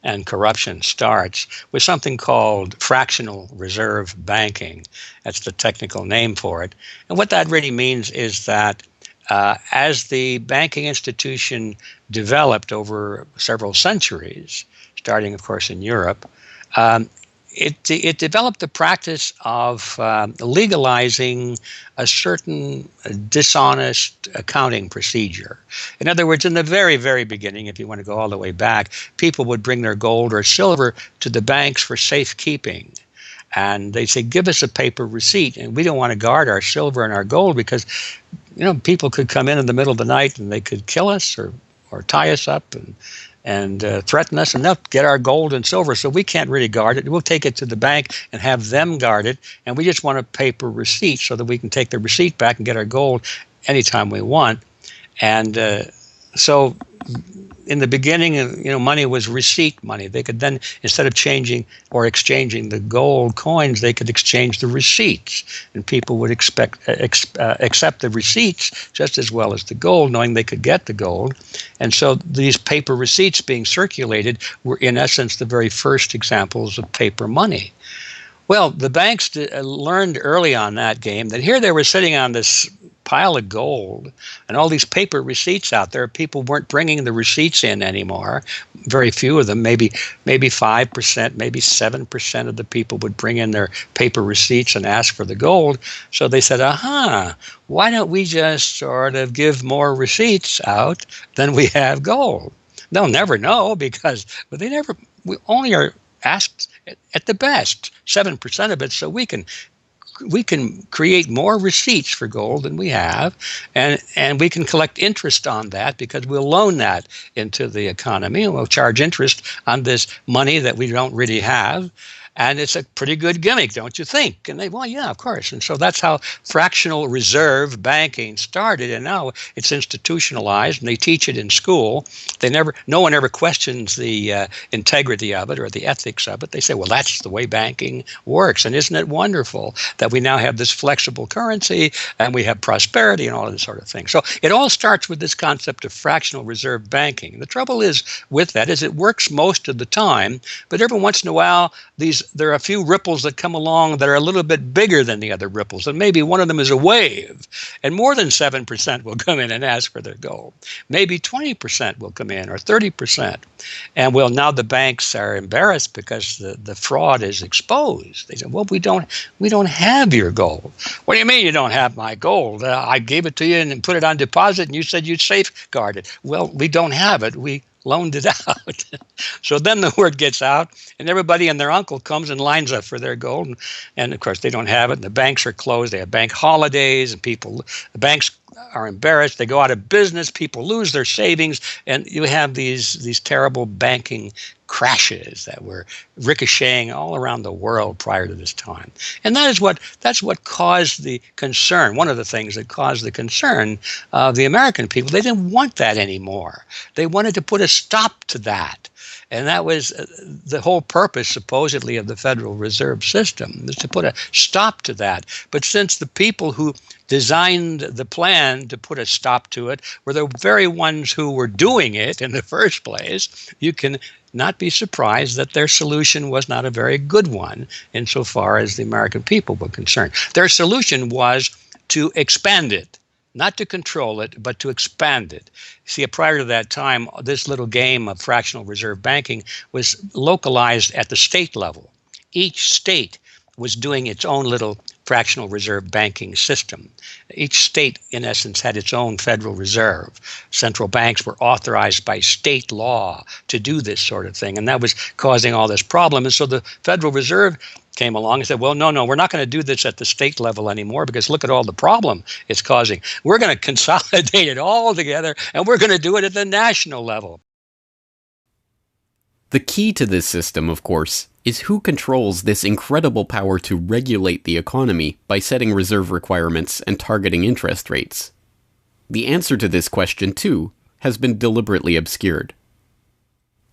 and corruption starts with something called fractional reserve banking. That's the technical name for it. And what that really means is that as the banking institution developed over several centuries, starting, of course, in Europe, it developed the practice of legalizing a certain dishonest accounting procedure. In other words, in the very, very beginning, if you want to go all the way back, people would bring their gold or silver to the banks for safekeeping. And they'd say, give us a paper receipt. And we don't want to guard our silver and our gold because, people could come in the middle of the night and they could kill us or tie us up and threaten us, and they'll get our gold and silver, so we can't really guard it. We'll take it to the bank and have them guard it, and we just want a paper receipt so that we can take the receipt back and get our gold anytime we want. And so in the beginning, money was receipt money. They could then, instead of changing or exchanging the gold coins, they could exchange the receipts, and people would accept the receipts just as well as the gold, knowing they could get the gold. And so these paper receipts being circulated were, in essence, the very first examples of paper money. Well, the banks learned early on that game that here they were sitting on this pile of gold and all these paper receipts out there. People weren't bringing the receipts in anymore. Very few of them, maybe 5%, maybe 7% of the people would bring in their paper receipts and ask for the gold. So they said, why don't we just sort of give more receipts out than we have gold? They'll never know because we only are asked at the best 7% of it, so we can create more receipts for gold than we have, and we can collect interest on that because we'll loan that into the economy and we'll charge interest on this money that we don't really have. And it's a pretty good gimmick, don't you think? And they, well, yeah, of course. And so that's how fractional reserve banking started. And now it's institutionalized, and they teach it in school. No one ever questions the integrity of it or the ethics of it. They say, well, that's the way banking works. And isn't it wonderful that we now have this flexible currency and we have prosperity and all of this sort of thing? So it all starts with this concept of fractional reserve banking. And the trouble is with that is it works most of the time, but every once in a while there are a few ripples that come along that are a little bit bigger than the other ripples, and maybe one of them is a wave, and more than 7% will come in and ask for their gold. Maybe 20% will come in, or 30%. And well, now the banks are embarrassed because the fraud is exposed. They say, well, we don't have your gold. What do you mean you don't have my gold? I gave it to you and put it on deposit, and you said you'd safeguard it. Well, we don't have it. We loaned it out. So then the word gets out, and everybody and their uncle comes and lines up for their gold. And of course, they don't have it, and the banks are closed. They have bank holidays, and the banks are embarrassed. They go out of business. People lose their savings, and you have these terrible banking crashes that were ricocheting all around the world prior to this time. And that's what caused the concern. One of the things that caused the concern of the American people, they didn't want that anymore. They wanted to put a stop to that. And that was the whole purpose, supposedly, of the Federal Reserve System, was to put a stop to that. But since the people who designed the plan to put a stop to it were the very ones who were doing it in the first place, you can not be surprised that their solution was not a very good one insofar as the American people were concerned. Their solution was to expand it. Not to control it, but to expand it. See, prior to that time, this little game of fractional reserve banking was localized at the state level. Each state was doing its own little fractional reserve banking system. Each state, in essence, had its own Federal Reserve. Central banks were authorized by state law to do this sort of thing, and that was causing all this problem. And so the Federal Reserve came along and said, well, no, we're not going to do this at the state level anymore because look at all the problem it's causing. We're going to consolidate it all together, and we're going to do it at the national level. The key to this system, of course, is who controls this incredible power to regulate the economy by setting reserve requirements and targeting interest rates. The answer to this question, too, has been deliberately obscured.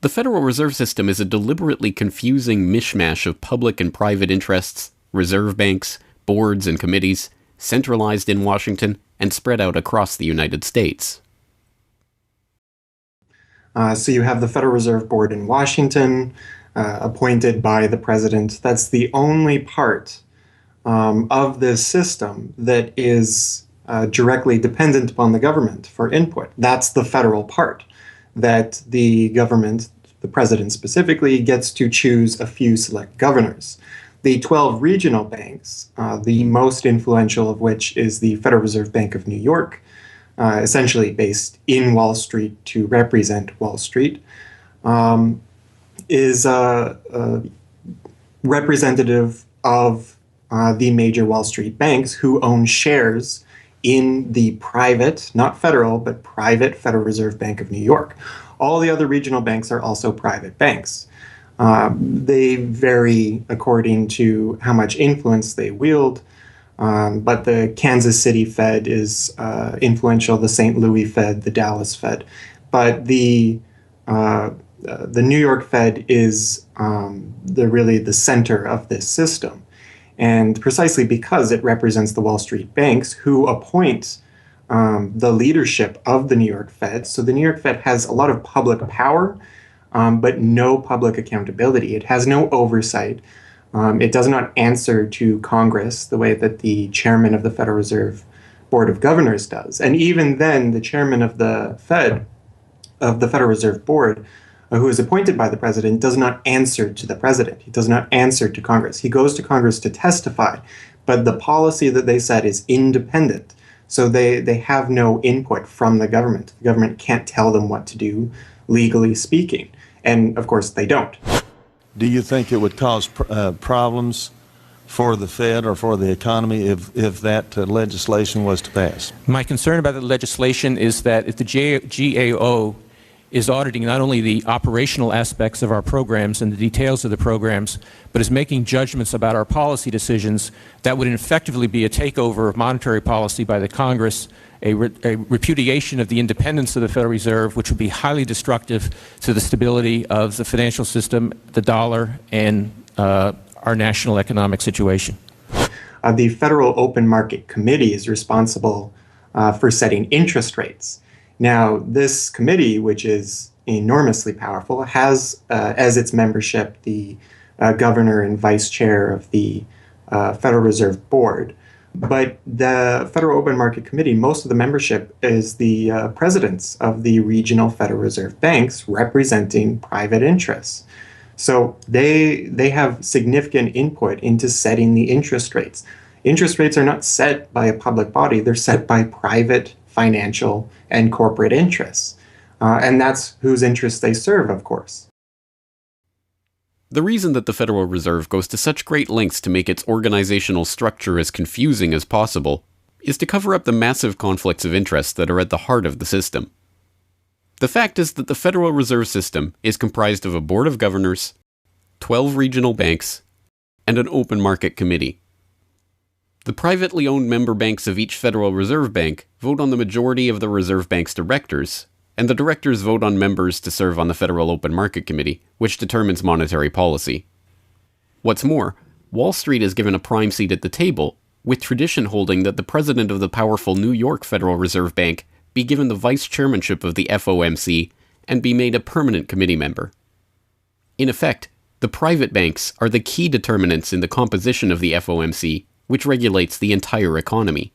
The Federal Reserve System is a deliberately confusing mishmash of public and private interests, reserve banks, boards and committees, centralized in Washington and spread out across the United States. So you have the Federal Reserve Board in Washington, appointed by the president. That's the only part of this system that is directly dependent upon the government for input. That's the federal part, that the government, the president specifically, gets to choose a few select governors. The 12 regional banks, the most influential of which is the Federal Reserve Bank of New York, essentially based in Wall Street to represent Wall Street, is representative of the major Wall Street banks who own shares in the private, not federal, but private Federal Reserve Bank of New York. All the other regional banks are also private banks. They vary according to how much influence they wield, but the Kansas City Fed is influential, the St. Louis Fed, the Dallas Fed. But the New York Fed is really the center of this system. And precisely because it represents the Wall Street banks who appoint the leadership of the New York Fed. So the New York Fed has a lot of public power, but no public accountability. It has no oversight. It does not answer to Congress the way that the chairman of the Federal Reserve Board of Governors does. And even then, the chairman of the Federal Reserve Board, who is appointed by the president, does not answer to the president. He does not answer to Congress. He goes to Congress to testify, but the policy that they set is independent. So they have no input from the government. The government can't tell them what to do, legally speaking. And of course, they don't. Do you think it would cause problems for the Fed or for the economy if that legislation was to pass? My concern about the legislation is that if the GAO is auditing not only the operational aspects of our programs and the details of the programs, but is making judgments about our policy decisions that would effectively be a takeover of monetary policy by the Congress, a repudiation of the independence of the Federal Reserve, which would be highly destructive to the stability of the financial system, the dollar, and our national economic situation. The Federal Open Market Committee is responsible for setting interest rates. Now, this committee, which is enormously powerful, has as its membership the governor and vice chair of the Federal Reserve Board. But the Federal Open Market Committee, most of the membership is the presidents of the regional Federal Reserve banks representing private interests. So they have significant input into setting the interest rates. Interest rates are not set by a public body, they're set by private financial and corporate interests. And that's whose interests they serve, of course. The reason that the Federal Reserve goes to such great lengths to make its organizational structure as confusing as possible is to cover up the massive conflicts of interest that are at the heart of the system. The fact is that the Federal Reserve System is comprised of a board of governors, 12 regional banks, and an open market committee. The privately owned member banks of each Federal Reserve Bank vote on the majority of the Reserve Bank's directors, and the directors vote on members to serve on the Federal Open Market Committee, which determines monetary policy. What's more, Wall Street is given a prime seat at the table, with tradition holding that the president of the powerful New York Federal Reserve Bank be given the vice chairmanship of the FOMC and be made a permanent committee member. In effect, the private banks are the key determinants in the composition of the FOMC, which regulates the entire economy.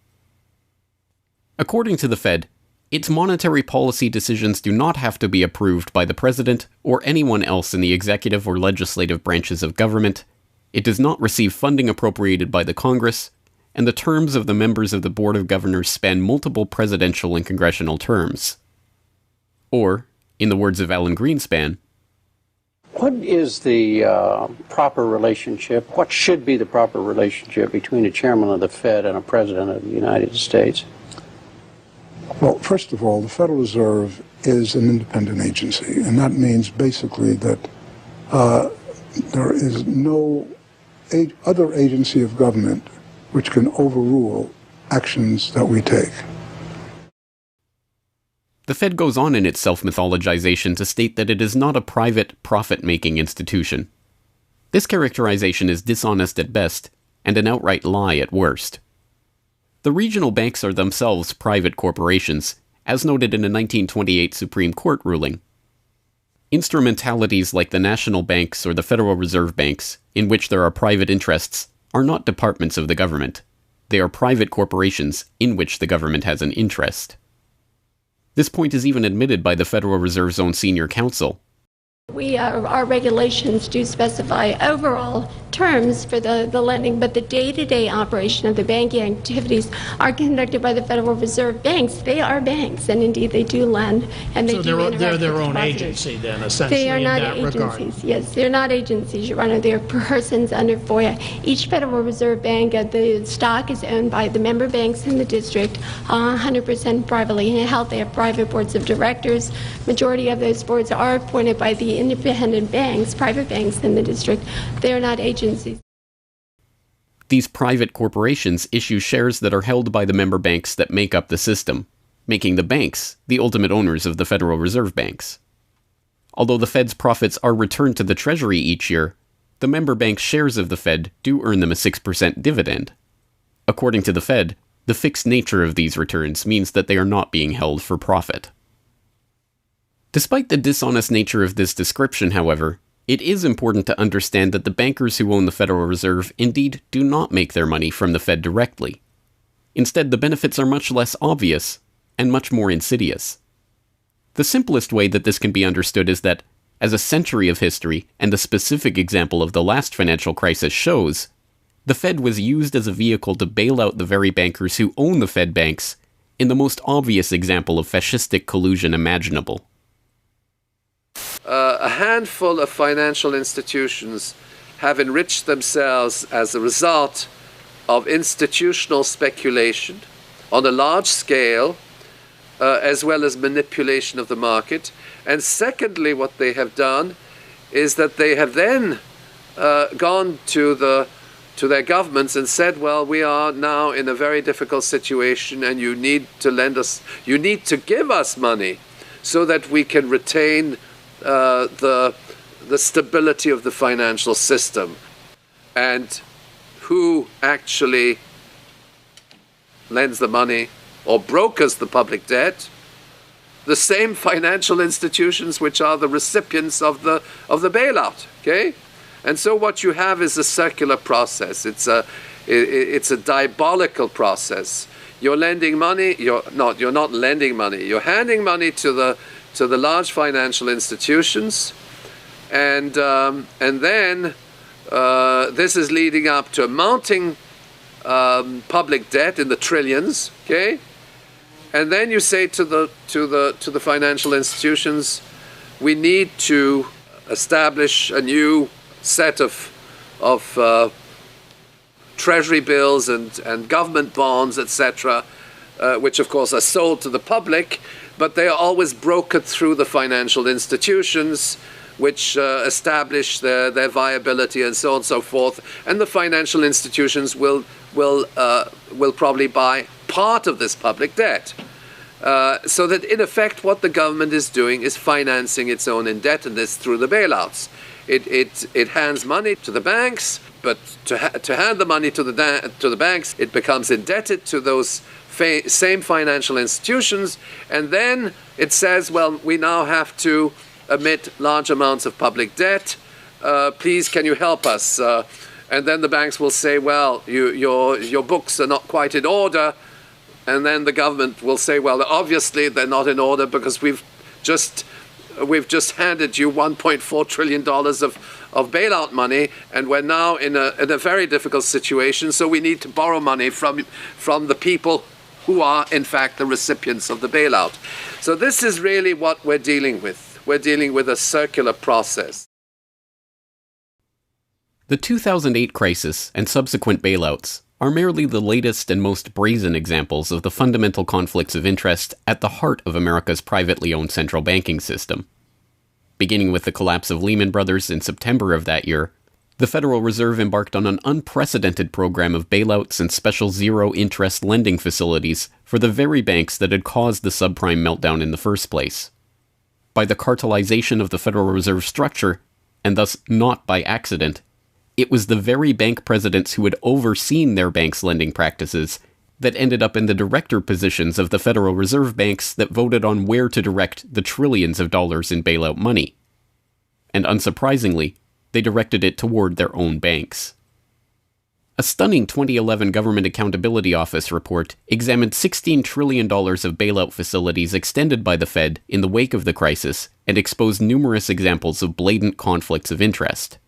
According to the Fed, its monetary policy decisions do not have to be approved by the president or anyone else in the executive or legislative branches of government. It does not receive funding appropriated by the Congress, and the terms of the members of the Board of Governors span multiple presidential and congressional terms. Or, in the words of Alan Greenspan, what is the proper relationship, what should be the proper relationship between a chairman of the Fed and a president of the United States? Well, first of all, the Federal Reserve is an independent agency, and that means basically that there is no other agency of government which can overrule actions that we take. The Fed goes on in its self-mythologization to state that it is not a private, profit-making institution. This characterization is dishonest at best, and an outright lie at worst. The regional banks are themselves private corporations, as noted in a 1928 Supreme Court ruling. Instrumentalities like the national banks or the Federal Reserve Banks, in which there are private interests, are not departments of the government. They are private corporations in which the government has an interest. This point is even admitted by the Federal Reserve's own senior counsel. Our regulations do specify overall terms for the lending, but the day-to-day operation of the banking activities are conducted by the Federal Reserve banks. They are banks, and indeed they do lend, and they do interact they're their with own depositors. agency then, essentially, They are not in that agencies. regard. Yes, they're not agencies, Your Honor. They're persons under FOIA. Each Federal Reserve Bank, the stock is owned by the member banks in the district, 100% privately held. They have private boards of directors. Majority of those boards are appointed by the independent banks, private banks in the district. They are not agencies. These private corporations issue shares that are held by the member banks that make up the system, making the banks the ultimate owners of the Federal Reserve Banks. Although the Fed's profits are returned to the Treasury each year, the member banks' shares of the Fed do earn them a 6% dividend. According to the Fed, the fixed nature of these returns means that they are not being held for profit. Despite the dishonest nature of this description, however, it is important to understand that the bankers who own the Federal Reserve indeed do not make their money from the Fed directly. Instead, the benefits are much less obvious and much more insidious. The simplest way that this can be understood is that, as a century of history and the specific example of the last financial crisis shows, the Fed was used as a vehicle to bail out the very bankers who own the Fed banks in the most obvious example of fascistic collusion imaginable. A handful of financial institutions have enriched themselves as a result of institutional speculation on a large scale as well as manipulation of the market. And secondly, what they have done is that they have then gone to their governments and said, well, we are now in a very difficult situation and you need to give us money so that we can retain the stability of the financial system. And who actually lends the money or brokers the public debt? The same financial institutions which are the recipients of the bailout. Okay, and so what you have is a circular process. It's a diabolical process. You're lending money. You're not lending money. You're handing money to the large financial institutions, and then this is leading up to a mounting public debt in the trillions. Okay. And then you say to the financial institutions, we need to establish a new set of treasury bills and government bonds, etc., which of course are sold to the public, but they are always brokered through the financial institutions, which establish their viability and so on and so forth. And the financial institutions will probably buy part of this public debt. So that in effect what the government is doing is financing its own indebtedness through the bailouts. It hands money to the banks, but to hand the money to the banks, it becomes indebted to those same financial institutions, and then it says, well, we now have to emit large amounts of public debt. Please, can you help us? And then the banks will say, well, your books are not quite in order. And then the government will say, well, obviously they're not in order because we've just handed you $1.4 trillion of bailout money, and we're now in a very difficult situation, so we need to borrow money from the people who are, in fact, the recipients of the bailout. So this is really what we're dealing with. We're dealing with a circular process. The 2008 crisis and subsequent bailouts are merely the latest and most brazen examples of the fundamental conflicts of interest at the heart of America's privately owned central banking system. Beginning with the collapse of Lehman Brothers in September of that year, the Federal Reserve embarked on an unprecedented program of bailouts and special zero-interest lending facilities for the very banks that had caused the subprime meltdown in the first place. By the cartelization of the Federal Reserve structure, and thus not by accident, it was the very bank presidents who had overseen their banks' lending practices that ended up in the director positions of the Federal Reserve banks that voted on where to direct the trillions of dollars in bailout money. And unsurprisingly, they directed it toward their own banks. A stunning 2011 Government Accountability Office report examined $16 trillion of bailout facilities extended by the Fed in the wake of the crisis and exposed numerous examples of blatant conflicts of interest.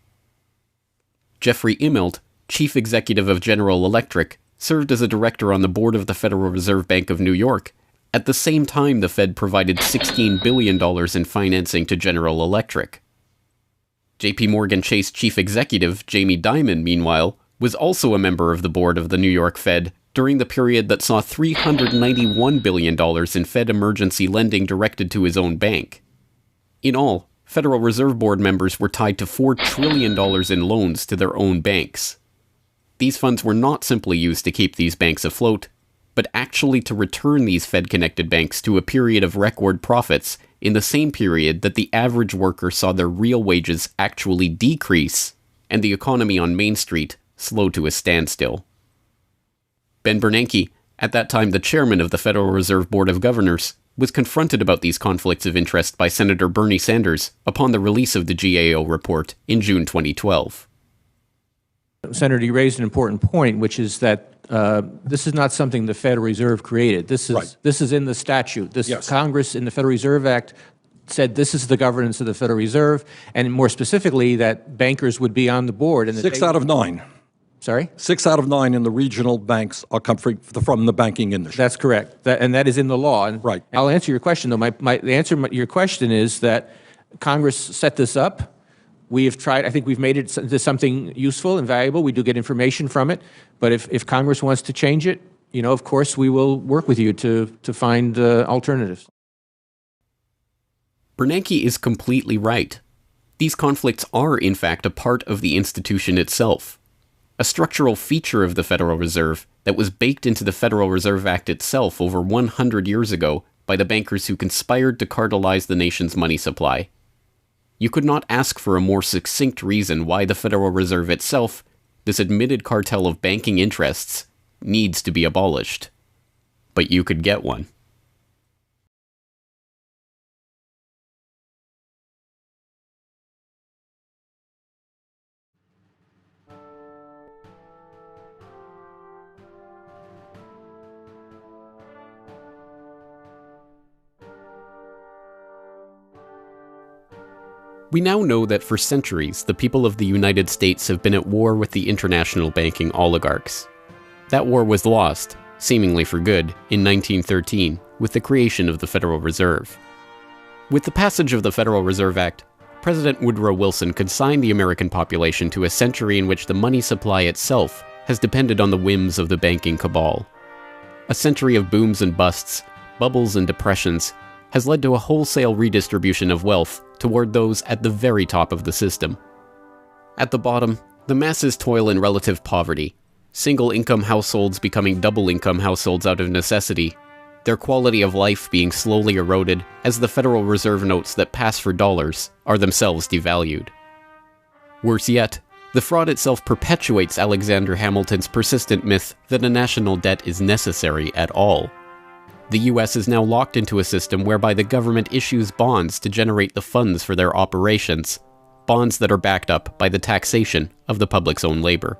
Jeffrey Immelt, chief executive of General Electric, served as a director on the board of the Federal Reserve Bank of New York. At the same time, the Fed provided $16 billion in financing to General Electric. J.P. Morgan Chase chief executive Jamie Dimon, meanwhile, was also a member of the board of the New York Fed during the period that saw $391 billion in Fed emergency lending directed to his own bank. In all, Federal Reserve Board members were tied to $4 trillion in loans to their own banks. These funds were not simply used to keep these banks afloat, but actually to return these Fed-connected banks to a period of record profits in the same period that the average worker saw their real wages actually decrease and the economy on Main Street slow to a standstill. Ben Bernanke, at that time the chairman of the Federal Reserve Board of Governors, was confronted about these conflicts of interest by Senator Bernie Sanders upon the release of the GAO report in June 2012. Senator, you raised an important point, which is that this is not something the Federal Reserve created. This is in the statute. Congress in the Federal Reserve Act said this is the governance of the Federal Reserve, and more specifically that bankers would be on the board. And 6 out of 9. Sorry? 6 out of 9 in the regional banks are coming from the banking industry. That's correct, and that is in the law. And right. I'll answer your question, though. The answer to your question is that Congress set this up. We have tried. I think we've made it into something useful and valuable. We do get information from it. But if Congress wants to change it, of course, we will work with you to find alternatives. Bernanke is completely right. These conflicts are, in fact, a part of the institution itself, a structural feature of the Federal Reserve that was baked into the Federal Reserve Act itself over 100 years ago by the bankers who conspired to cartelize the nation's money supply. You could not ask for a more succinct reason why the Federal Reserve itself, this admitted cartel of banking interests, needs to be abolished. But you could get one. We now know that for centuries, the people of the United States have been at war with the international banking oligarchs. That war was lost, seemingly for good, in 1913 with the creation of the Federal Reserve. With the passage of the Federal Reserve Act, President Woodrow Wilson consigned the American population to a century in which the money supply itself has depended on the whims of the banking cabal. A century of booms and busts, bubbles and depressions, has led to a wholesale redistribution of wealth toward those at the very top of the system. At the bottom, the masses toil in relative poverty, single-income households becoming double-income households out of necessity, their quality of life being slowly eroded as the Federal Reserve notes that pass for dollars are themselves devalued. Worse yet, the fraud itself perpetuates Alexander Hamilton's persistent myth that a national debt is necessary at all. The US is now locked into a system whereby the government issues bonds to generate the funds for their operations, bonds that are backed up by the taxation of the public's own labor.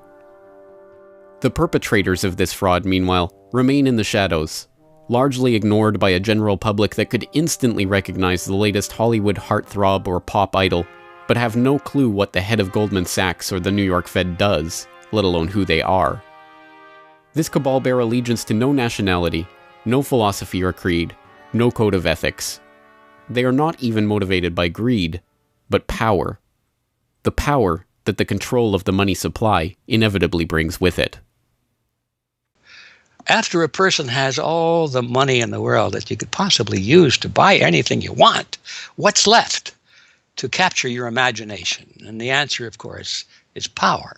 The perpetrators of this fraud, meanwhile, remain in the shadows, largely ignored by a general public that could instantly recognize the latest Hollywood heartthrob or pop idol, but have no clue what the head of Goldman Sachs or the New York Fed does, let alone who they are. This cabal bear allegiance to no nationality, no philosophy or creed, no code of ethics. They are not even motivated by greed, but power. The power that the control of the money supply inevitably brings with it. After a person has all the money in the world that you could possibly use to buy anything you want, what's left to capture your imagination? And the answer, of course, is power.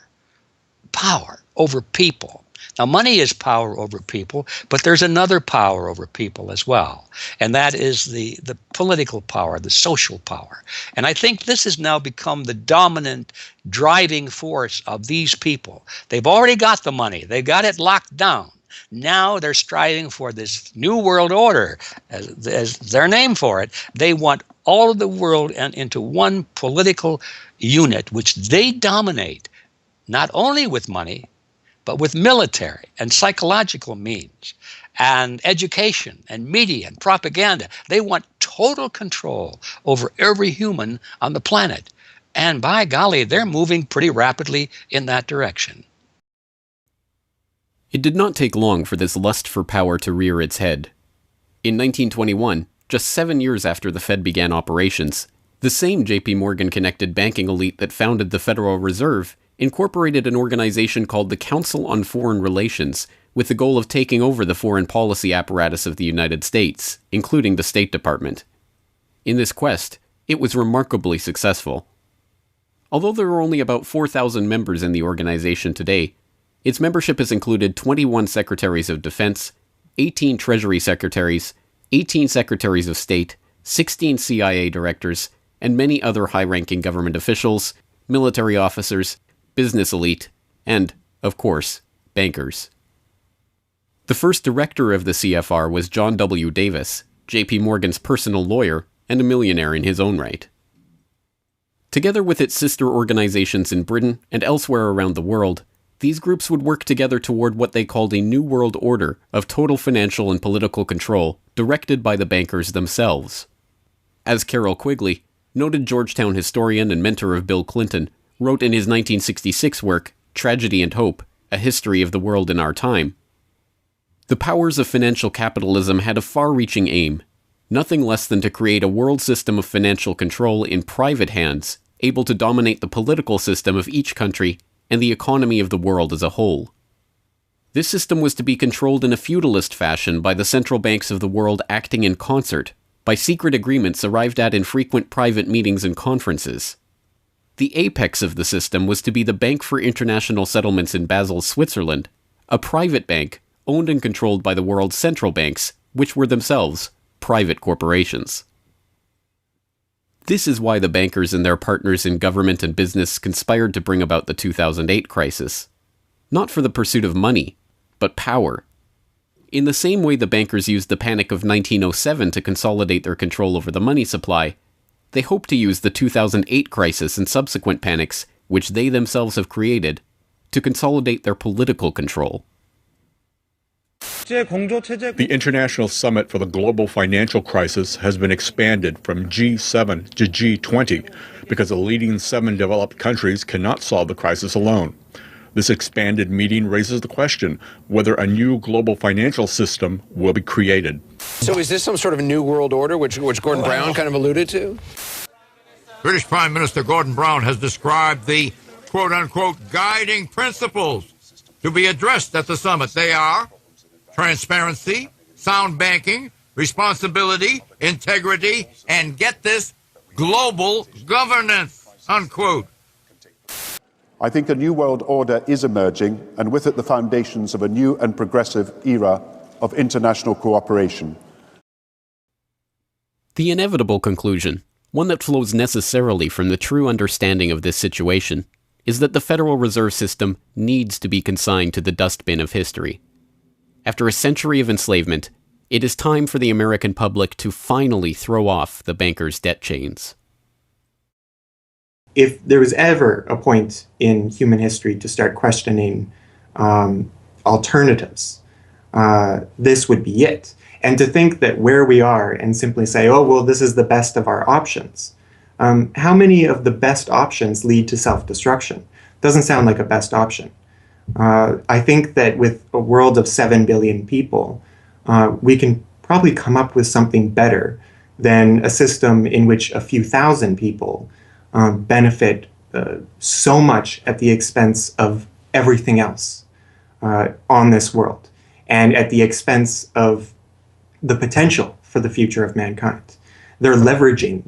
Power over people. Now, money is power over people, but there's another power over people as well, and that is the political power, the social power. And I think this has now become the dominant driving force of these people. They've already got the money. They've got it locked down. Now they're striving for this new world order, as their name for it. They want all of the world into one political unit, which they dominate, not only with money, but with military and psychological means and education and media and propaganda. They want total control over every human on the planet. And by golly, they're moving pretty rapidly in that direction. It did not take long for this lust for power to rear its head. In 1921, just 7 years after the Fed began operations, the same J.P. Morgan-connected banking elite that founded the Federal Reserve incorporated an organization called the Council on Foreign Relations with the goal of taking over the foreign policy apparatus of the United States, including the State Department. In this quest, it was remarkably successful. Although there are only about 4,000 members in the organization today, its membership has included 21 Secretaries of Defense, 18 Treasury Secretaries, 18 Secretaries of State, 16 CIA directors, and many other high-ranking government officials, military officers, business elite, and, of course, bankers. The first director of the CFR was John W. Davis, J.P. Morgan's personal lawyer and a millionaire in his own right. Together with its sister organizations in Britain and elsewhere around the world, these groups would work together toward what they called a New World Order of total financial and political control directed by the bankers themselves. As Carroll Quigley, noted Georgetown historian and mentor of Bill Clinton, wrote in his 1966 work, Tragedy and Hope, A History of the World in Our Time, the powers of financial capitalism had a far-reaching aim, nothing less than to create a world system of financial control in private hands, able to dominate the political system of each country and the economy of the world as a whole. This system was to be controlled in a feudalist fashion by the central banks of the world acting in concert, by secret agreements arrived at in frequent private meetings and conferences. The apex of the system was to be the Bank for International Settlements in Basel, Switzerland, a private bank owned and controlled by the world's central banks, which were themselves private corporations. This is why the bankers and their partners in government and business conspired to bring about the 2008 crisis. Not for the pursuit of money, but power. In the same way the bankers used the panic of 1907 to consolidate their control over the money supply, they hope to use the 2008 crisis and subsequent panics, which they themselves have created, to consolidate their political control. The International Summit for the Global Financial Crisis has been expanded from G7 to G20 because the leading 7 developed countries cannot solve the crisis alone. This expanded meeting raises the question whether a new global financial system will be created. So is this some sort of new world order, which Gordon Brown kind of alluded to? British Prime Minister Gordon Brown has described the quote-unquote guiding principles to be addressed at the summit. They are transparency, sound banking, responsibility, integrity, and get this, global governance, unquote. I think a new world order is emerging, and with it the foundations of a new and progressive era of international cooperation. The inevitable conclusion, one that flows necessarily from the true understanding of this situation, is that the Federal Reserve System needs to be consigned to the dustbin of history. After a century of enslavement, it is time for the American public to finally throw off the bankers' debt chains. If there was ever a point in human history to start questioning alternatives, this would be it. And to think that where we are and simply say, oh, well, this is the best of our options. How many of the best options lead to self-destruction? Doesn't sound like a best option. I think that with a world of 7 billion people, we can probably come up with something better than a system in which a few thousand people benefit so much at the expense of everything else on this world, and at the expense of the potential for the future of mankind. They're leveraging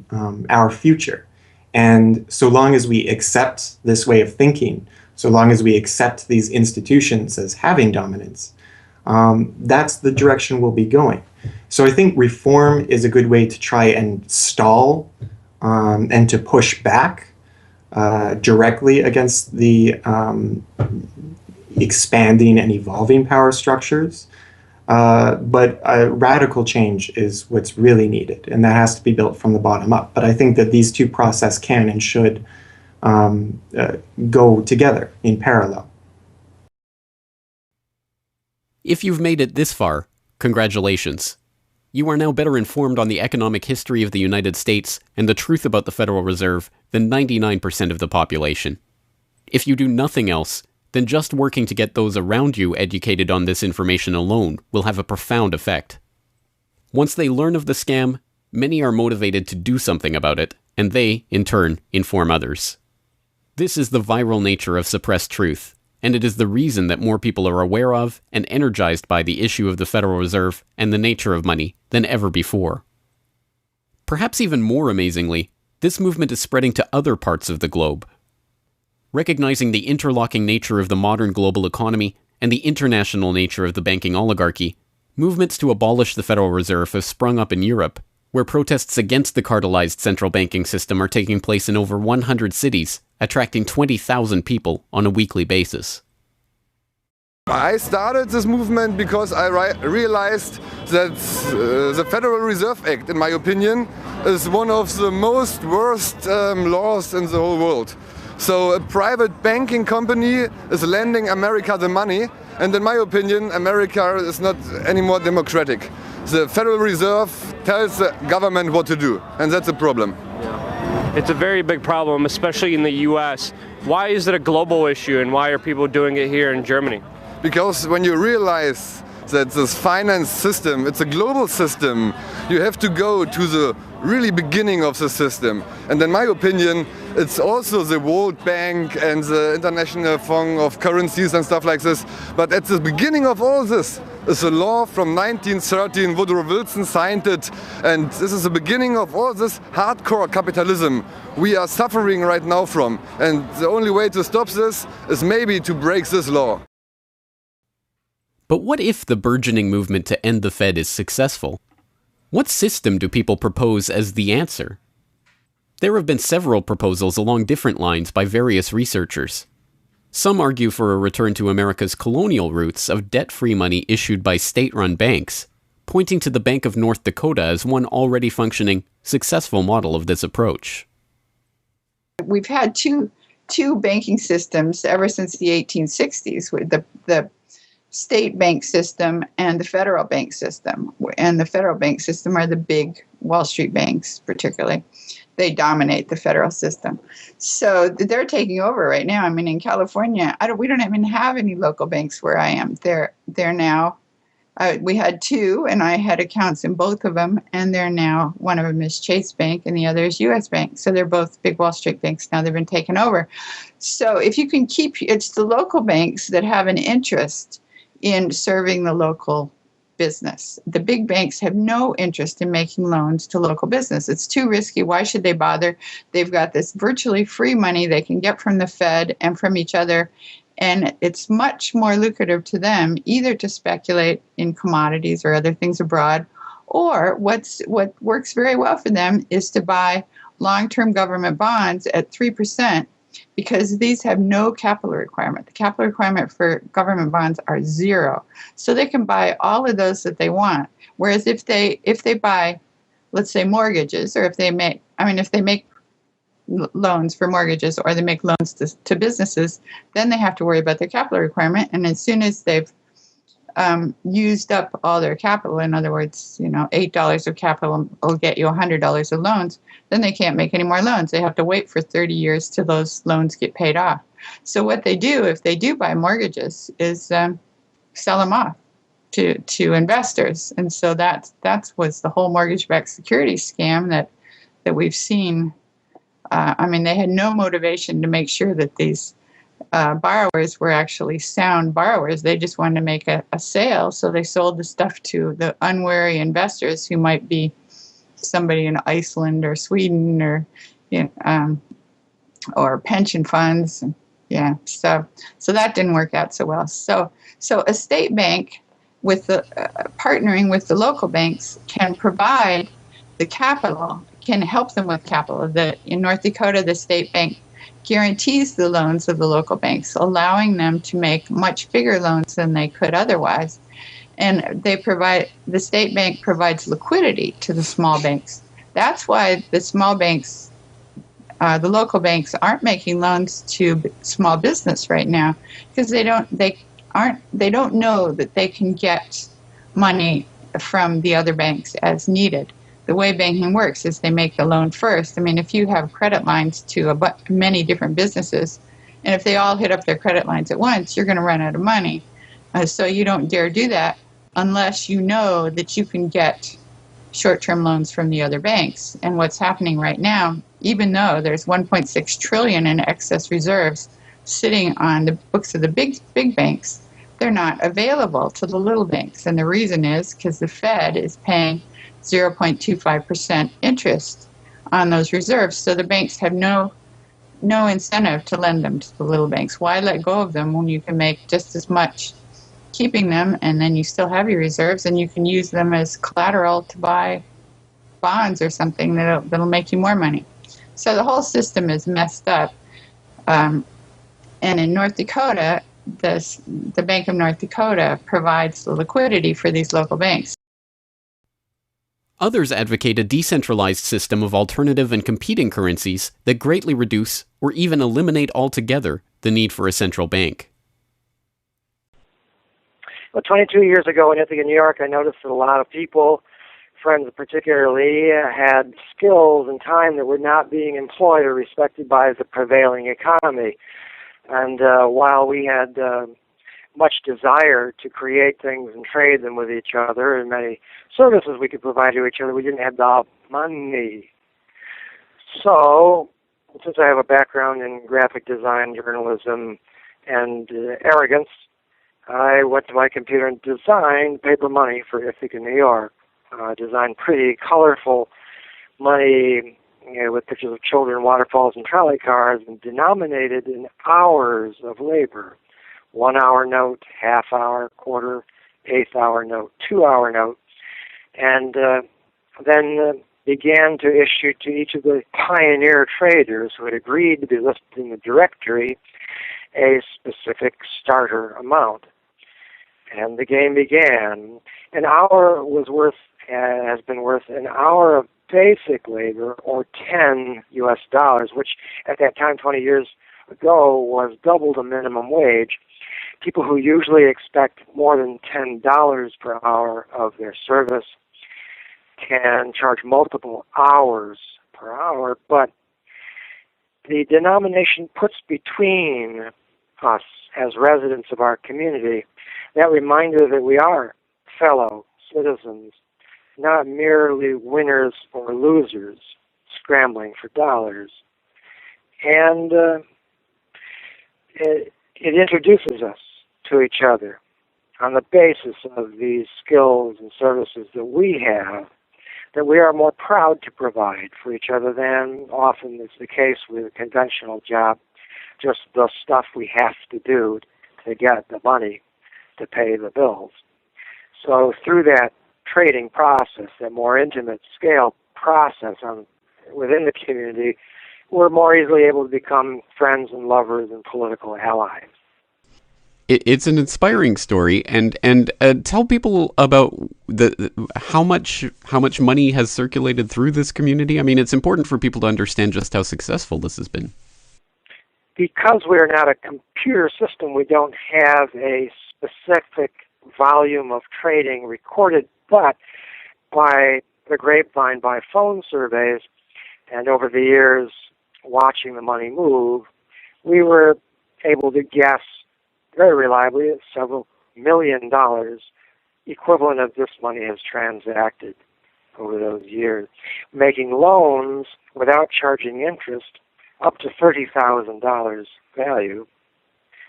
our future. And so long as we accept this way of thinking, so long as we accept these institutions as having dominance, that's the direction we'll be going. So I think reform is a good way to try and stall and to push back directly against the expanding and evolving power structures. But a radical change is what's really needed, and that has to be built from the bottom up. But I think that these two processes can and should go together in parallel. If you've made it this far, congratulations. You are now better informed on the economic history of the United States and the truth about the Federal Reserve than 99% of the population. If you do nothing else, then just working to get those around you educated on this information alone will have a profound effect. Once they learn of the scam, many are motivated to do something about it, and they, in turn, inform others. This is the viral nature of suppressed truth, and it is the reason that more people are aware of and energized by the issue of the Federal Reserve and the nature of money than ever before. Perhaps even more amazingly, this movement is spreading to other parts of the globe. Recognizing the interlocking nature of the modern global economy and the international nature of the banking oligarchy, movements to abolish the Federal Reserve have sprung up in Europe, where protests against the cartelized central banking system are taking place in over 100 cities, attracting 20,000 people on a weekly basis. I started this movement because I realized that the Federal Reserve Act, in my opinion, is one of the most worst laws in the whole world. So a private banking company is lending America the money, and in my opinion, America is not any more democratic. The Federal Reserve tells the government what to do, and that's a problem. It's a very big problem, especially in the US. Why is it a global issue, and why are people doing it here in Germany? Because when you realize that this finance system, it's a global system, you have to go to the really beginning of the system. And in my opinion, it's also the World Bank and the International Fund of Currencies and stuff like this. But at the beginning of all this is a law from 1913. Woodrow Wilson signed it. And this is the beginning of all this hardcore capitalism we are suffering right now from. And the only way to stop this is maybe to break this law. But what if the burgeoning movement to end the Fed is successful? What system do people propose as the answer? There have been several proposals along different lines by various researchers. Some argue for a return to America's colonial roots of debt-free money issued by state-run banks, pointing to the Bank of North Dakota as one already functioning, successful model of this approach. We've had two banking systems ever since the 1860s, with the state bank system and the federal bank system. And the federal bank system are the big Wall Street banks, particularly. They dominate the federal system. So they're taking over right now. I mean, in California, we don't even have any local banks where I am. They're now, we had two, and I had accounts in both of them, and they're now, one of them is Chase Bank and the other is U.S. Bank. So they're both big Wall Street banks now. They've been taken over. So if you can keep, it's the local banks that have an interest in serving the local business. The big banks have no interest in making loans to local business. It's too risky. Why should they bother? They've got this virtually free money they can get from the Fed and from each other, and it's much more lucrative to them either to speculate in commodities or other things abroad, or what works very well for them is to buy long-term government bonds at 3%, because these have no capital requirement. The capital requirement for government bonds are zero. So they can buy all of those that they want. Whereas if they buy, let's say, mortgages, or if they make loans for mortgages, or they make loans to businesses, then they have to worry about their capital requirement. And as soon as they've used up all their capital, in other words, $8 of capital will get you $100 of loans, then they can't make any more loans. They have to wait for 30 years till those loans get paid off. So what they do, if they do buy mortgages, is sell them off to investors. And so that was the whole mortgage-backed securities scam that we've seen. I mean, they had no motivation to make sure that these borrowers were actually sound borrowers. They just wanted to make a sale, so they sold the stuff to the unwary investors who might be somebody in Iceland or Sweden or pension funds. Yeah, so that didn't work out so well. So a state bank with the partnering with the local banks can provide the capital, can help them with capital. In North Dakota, the state bank guarantees the loans of the local banks, allowing them to make much bigger loans than they could otherwise. And the state bank provides liquidity to the small banks. That's why the small banks, the local banks, aren't making loans to small business right now, because they don't know that they can get money from the other banks as needed. The way banking works is they make the loan first. I mean, if you have credit lines to many different businesses, and if they all hit up their credit lines at once, you're going to run out of money. So you don't dare do that unless you know that you can get short-term loans from the other banks. And what's happening right now, even though there's $1.6 trillion in excess reserves sitting on the books of the big banks, they're not available to the little banks. And the reason is because the Fed is paying 0.25% interest on those reserves. So the banks have no incentive to lend them to the little banks. Why let go of them when you can make just as much keeping them, and then you still have your reserves, and you can use them as collateral to buy bonds or something that'll make you more money. So the whole system is messed up. And in North Dakota, the Bank of North Dakota provides the liquidity for these local banks. Others advocate a decentralized system of alternative and competing currencies that greatly reduce or even eliminate altogether the need for a central bank. Well, 22 years ago in Ithaca, New York, I noticed that a lot of people, friends particularly, had skills and time that were not being employed or respected by the prevailing economy. And while we had much desire to create things and trade them with each other, and many services we could provide to each other. We didn't have the money. So, since I have a background in graphic design, journalism, and arrogance, I went to my computer and designed paper money for Ithaca, New York. Designed pretty colorful money, with pictures of children, waterfalls, and trolley cars, and denominated in hours of labor. 1 hour note, half hour, quarter, eighth hour note, 2 hour note, and then began to issue to each of the pioneer traders who had agreed to be listed in the directory a specific starter amount. And the game began. An hour has been worth an hour of basic labor, or 10 US dollars, which at that time, 20 years ago, was double the minimum wage. People who usually expect more than $10 per hour of their service can charge multiple hours per hour, but the denomination puts between us as residents of our community that reminder that we are fellow citizens, not merely winners or losers scrambling for dollars. And it introduces us to each other on the basis of these skills and services that we have, that we are more proud to provide for each other than often is the case with a conventional job, just the stuff we have to do to get the money to pay the bills. So through that trading process, that more intimate scale process within the community, we're more easily able to become friends and lovers and political allies. It's an inspiring story, and tell people about how much money has circulated through this community. I mean, it's important for people to understand just how successful this has been. Because we're not a computer system, we don't have a specific volume of trading recorded, but by the grapevine, by phone surveys, and over the years watching the money move, we were able to guess very reliably at several $1 million equivalent of this money has transacted over those years, making loans without charging interest up to $30,000 value,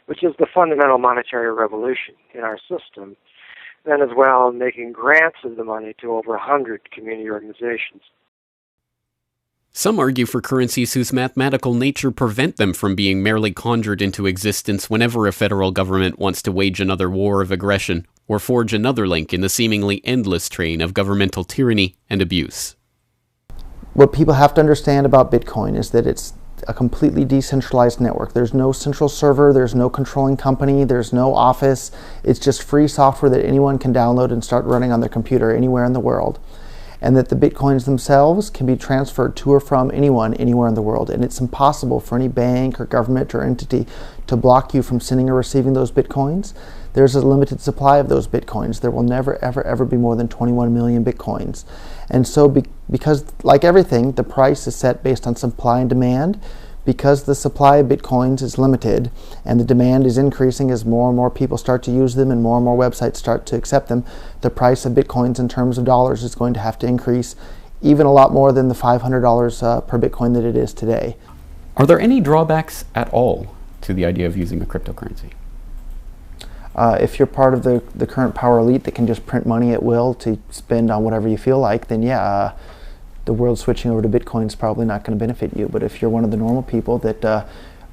which is the fundamental monetary revolution in our system. Then as well, making grants of the money to over 100 community organizations. Some argue for currencies whose mathematical nature prevent them from being merely conjured into existence whenever a federal government wants to wage another war of aggression or forge another link in the seemingly endless train of governmental tyranny and abuse. What people have to understand about Bitcoin is that it's a completely decentralized network. There's no central server, there's no controlling company, there's no office. It's just free software that anyone can download and start running on their computer anywhere in the world. And that the Bitcoins themselves can be transferred to or from anyone anywhere in the world. And it's impossible for any bank or government or entity to block you from sending or receiving those Bitcoins. There's a limited supply of those Bitcoins. There will never, ever, ever be more than 21 million Bitcoins. And so because, like everything, the price is set based on supply and demand, because the supply of Bitcoins is limited and the demand is increasing as more and more people start to use them and more websites start to accept them, the price of Bitcoins in terms of dollars is going to have to increase even a lot more than the $500 per Bitcoin that it is today. Are there any drawbacks at all to the idea of using a cryptocurrency? If you're part of the current power elite that can just print money at will to spend on whatever you feel like, then yeah, the world switching over to Bitcoin is probably not going to benefit you. But if you're one of the normal people that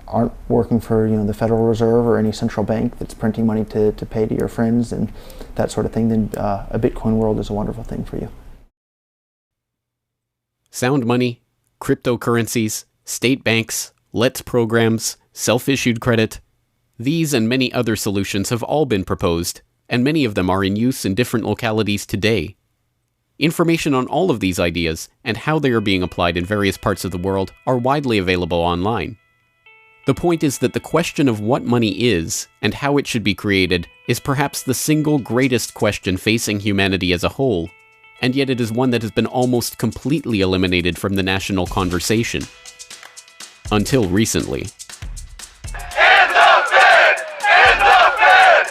aren't working for the Federal Reserve or any central bank that's printing money to pay to your friends and that sort of thing, then a Bitcoin world is a wonderful thing for you. Sound money, cryptocurrencies, state banks, LETS programs, self-issued credit. These and many other solutions have all been proposed, and many of them are in use in different localities today. Information on all of these ideas and how they are being applied in various parts of the world are widely available online. The point is that the question of what money is and how it should be created is perhaps the single greatest question facing humanity as a whole, and yet it is one that has been almost completely eliminated from the national conversation. Until recently. End the Fed! End the Fed!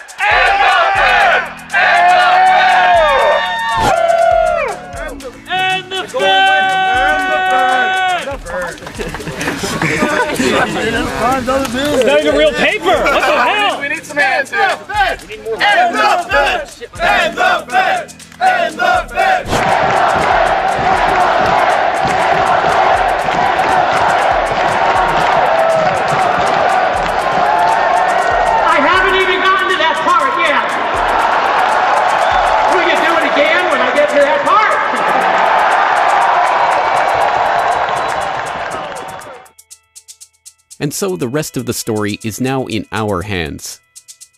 And the Fed! And the Fed! And the Fed! And the Fed! I haven't even gotten to that part yet. Will you do it again when I get to that part? And so the rest of the story is now in our hands.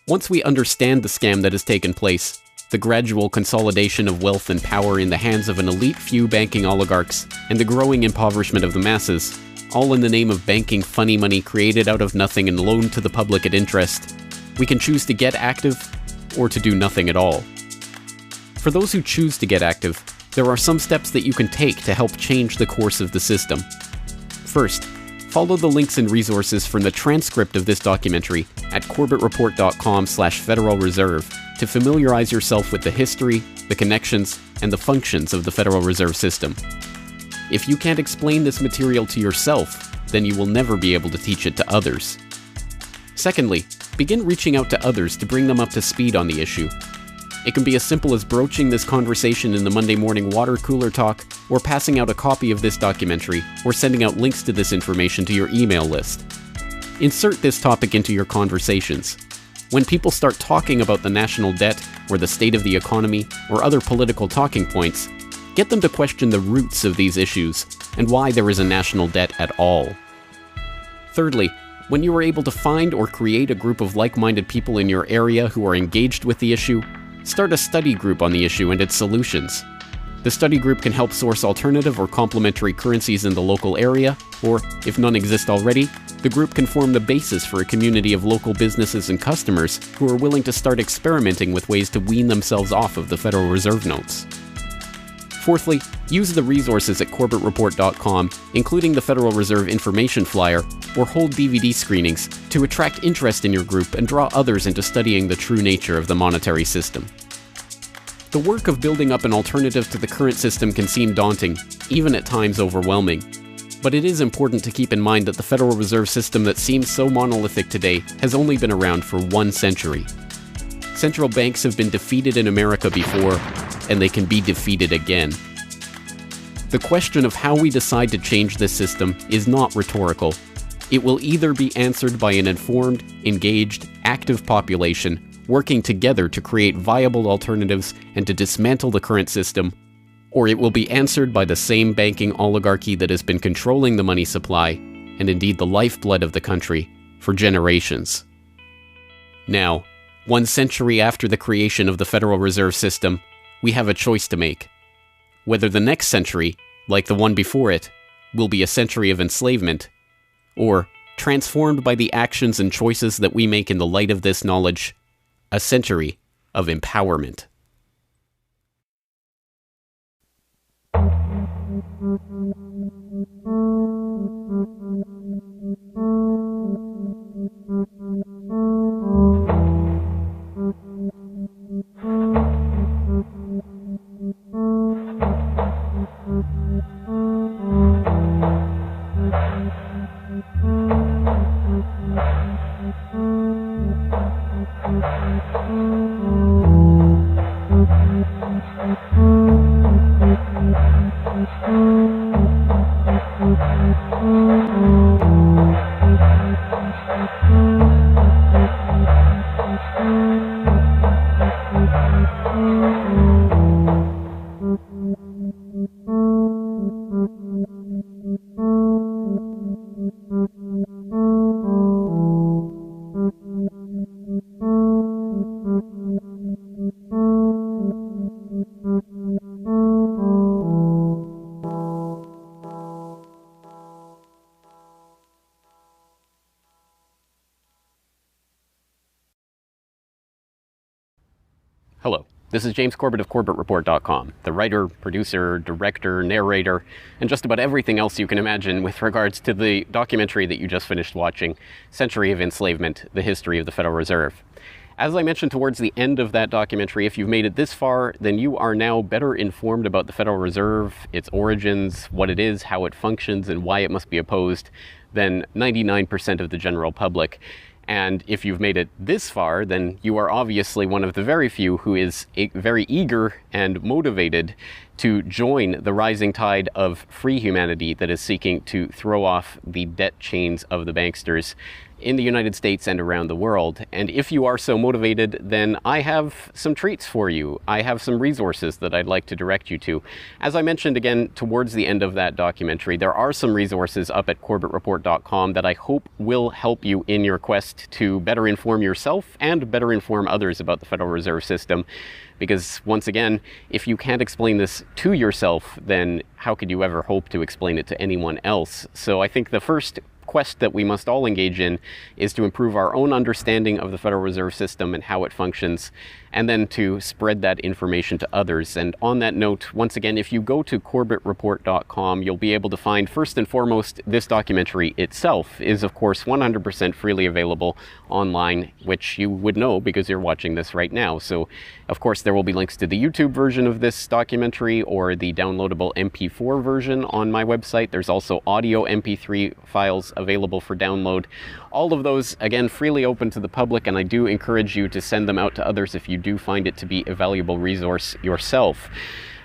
Once we understand the scam that has taken place, the gradual consolidation of wealth and power in the hands of an elite few banking oligarchs, and the growing impoverishment of the masses, all in the name of banking funny money created out of nothing and loaned to the public at interest, we can choose to get active or to do nothing at all. For those who choose to get active, there are some steps that you can take to help change the course of the system. First, follow the links and resources from the transcript of this documentary at corbettreport.com/Federal Reserve to familiarize yourself with the history, the connections, and the functions of the Federal Reserve System. If you can't explain this material to yourself, then you will never be able to teach it to others. Secondly, begin reaching out to others to bring them up to speed on the issue. It can be as simple as broaching this conversation in the Monday morning water cooler talk, or passing out a copy of this documentary, or sending out links to this information to your email list. Insert this topic into your conversations. When people start talking about the national debt, or the state of the economy, or other political talking points, get them to question the roots of these issues, and why there is a national debt at all. Thirdly, when you are able to find or create a group of like-minded people in your area who are engaged with the issue, start a study group on the issue and its solutions. The study group can help source alternative or complementary currencies in the local area, or, if none exist already, the group can form the basis for a community of local businesses and customers who are willing to start experimenting with ways to wean themselves off of the Federal Reserve notes. Fourthly, use the resources at corbettreport.com, including the Federal Reserve information flyer, or hold DVD screenings to attract interest in your group and draw others into studying the true nature of the monetary system. The work of building up an alternative to the current system can seem daunting, even at times overwhelming. But it is important to keep in mind that the Federal Reserve System that seems so monolithic today has only been around for 1 century. Central banks have been defeated in America before, and they can be defeated again. The question of how we decide to change this system is not rhetorical. It will either be answered by an informed, engaged, active population working together to create viable alternatives and to dismantle the current system, or it will be answered by the same banking oligarchy that has been controlling the money supply, and indeed the lifeblood of the country, for generations. Now, 1 century after the creation of the Federal Reserve System, we have a choice to make. Whether the next century, like the one before it, will be a century of enslavement, or, transformed by the actions and choices that we make in the light of this knowledge, a century of empowerment. Hello, this is James Corbett of CorbettReport.com, the writer, producer, director, narrator, and just about everything else you can imagine with regards to the documentary that you just finished watching, Century of Enslavement, The History of the Federal Reserve. As I mentioned towards the end of that documentary, if you've made it this far, then you are now better informed about the Federal Reserve, its origins, what it is, how it functions, and why it must be opposed than 99% of the general public. And if you've made it this far, then you are obviously one of the very few who is very eager and motivated to join the rising tide of free humanity that is seeking to throw off the debt chains of the banksters in the United States and around the world. And if you are so motivated, then I have some treats for you. I have some resources that I'd like to direct you to. As I mentioned again towards the end of that documentary, there are some resources up at corbettreport.com that I hope will help you in your quest to better inform yourself and better inform others about the Federal Reserve System. Because once again, if you can't explain this to yourself, then how could you ever hope to explain it to anyone else? So I think the first quest that we must all engage in is to improve our own understanding of the Federal Reserve System and how it functions, and then to spread that information to others. And on that note, once again, if you go to corbettreport.com, you'll be able to find, first and foremost, this documentary itself is, of course, 100% freely available online, which you would know because you're watching this right now. So, of course, there will be links to the YouTube version of this documentary or the downloadable MP4 version on my website. There's also audio MP3 files available for download. All of those, again, freely open to the public, and I do encourage you to send them out to others if you do find it to be a valuable resource yourself.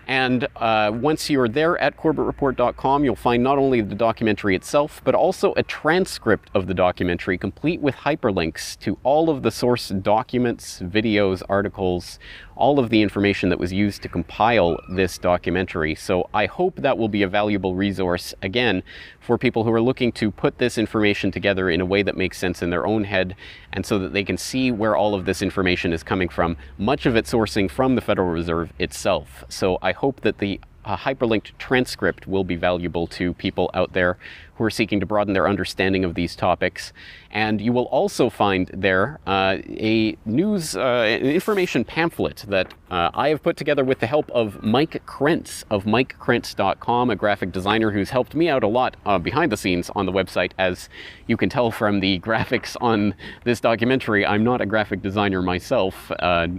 And once you're there at corbettreport.com, you'll find not only the documentary itself, but also a transcript of the documentary, complete with hyperlinks to all of the source documents, videos, articles, all of the information that was used to compile this documentary. So I hope that will be a valuable resource, again, for people who are looking to put this information together in a way that makes sense in their own head, and so that they can see where all of this information is coming from, much of it sourcing from the Federal Reserve itself. So I hope that the hyperlinked transcript will be valuable to people out there who are seeking to broaden their understanding of these topics. And you will also find there a news information pamphlet that I have put together with the help of Mike Krentz of MikeKrentz.com, a graphic designer who's helped me out a lot behind the scenes on the website. As you can tell from the graphics on this documentary, I'm not a graphic designer myself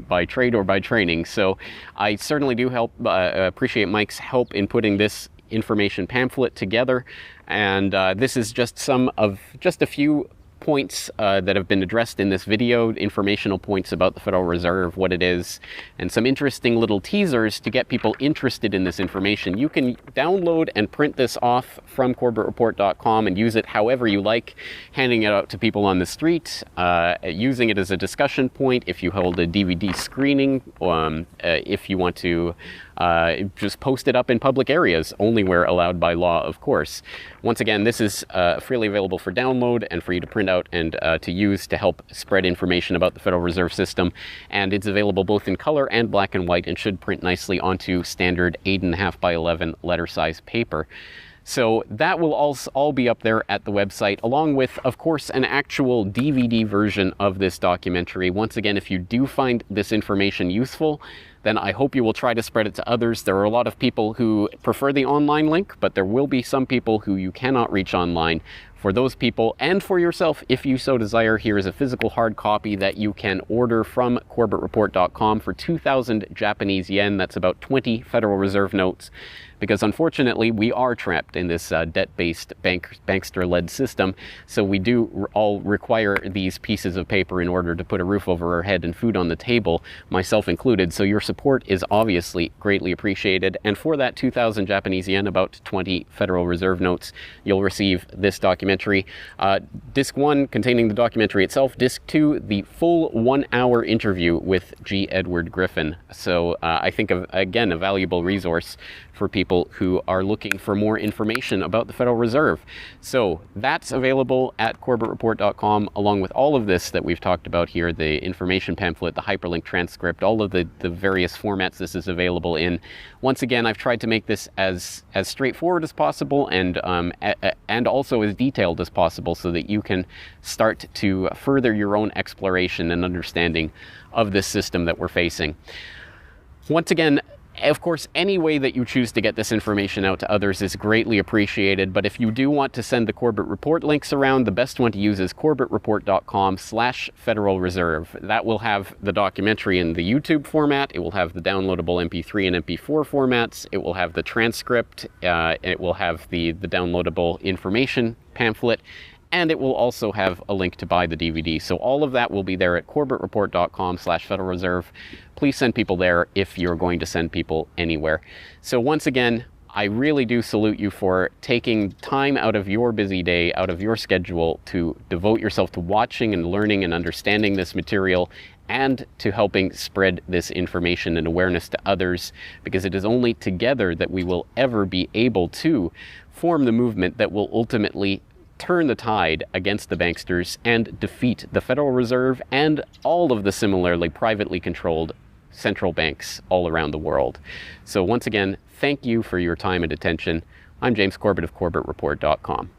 by trade or by training, so I certainly do appreciate Mike's help in putting this information pamphlet together. And this is just a few points that have been addressed in this video, informational points about the Federal Reserve, what it is, and some interesting little teasers to get people interested in this information. You can download and print this off from corbettreport.com and use it however you like, handing it out to people on the street, using it as a discussion point if you hold a DVD screening, if you want to just post it up in public areas, only where allowed by law, of course. Once again, this is freely available for download and for you to print out and to use to help spread information about the Federal Reserve System. And it's available both in color and black and white and should print nicely onto standard 8.5 by 11 letter size paper. So that will all be up there at the website, along with, of course, an actual DVD version of this documentary. Once again, if you do find this information useful, then I hope you will try to spread it to others. There are a lot of people who prefer the online link, but there will be some people who you cannot reach online. For those people, and for yourself, if you so desire, here is a physical hard copy that you can order from corbettreport.com for 2,000 Japanese yen. That's about 20 Federal Reserve notes. Because unfortunately, we are trapped in this debt-based bankster-led system, so we do all require these pieces of paper in order to put a roof over our head and food on the table, myself included. So your support is obviously greatly appreciated. And for that 2,000 Japanese yen, about 20 Federal Reserve notes, you'll receive this documentary. Disc 1 containing the documentary itself. Disc 2, the full 1-hour interview with G. Edward Griffin. So I think, again, a valuable resource for people who are looking for more information about the Federal Reserve. So that's available at corbettreport.com, along with all of this that we've talked about here, the information pamphlet, the hyperlink transcript, all of the various formats this is available in. Once again, I've tried to make this as straightforward as possible and also as detailed as possible so that you can start to further your own exploration and understanding of this system that we're facing. Once again, of course, any way that you choose to get this information out to others is greatly appreciated, but if you do want to send the Corbett Report links around, the best one to use is corbettreport.com/Federal Reserve. That will have the documentary in the YouTube format, it will have the downloadable MP3 and MP4 formats, it will have the transcript, it will have the downloadable information pamphlet, And it will also have a link to buy the DVD. So all of that will be there at corbettreport.com/Federal Reserve. Please send people there if you're going to send people anywhere. So once again, I really do salute you for taking time out of your busy day, out of your schedule, to devote yourself to watching and learning and understanding this material, and to helping spread this information and awareness to others, because it is only together that we will ever be able to form the movement that will ultimately turn the tide against the banksters and defeat the Federal Reserve and all of the similarly privately controlled central banks all around the world. So once again, thank you for your time and attention. I'm James Corbett of CorbettReport.com.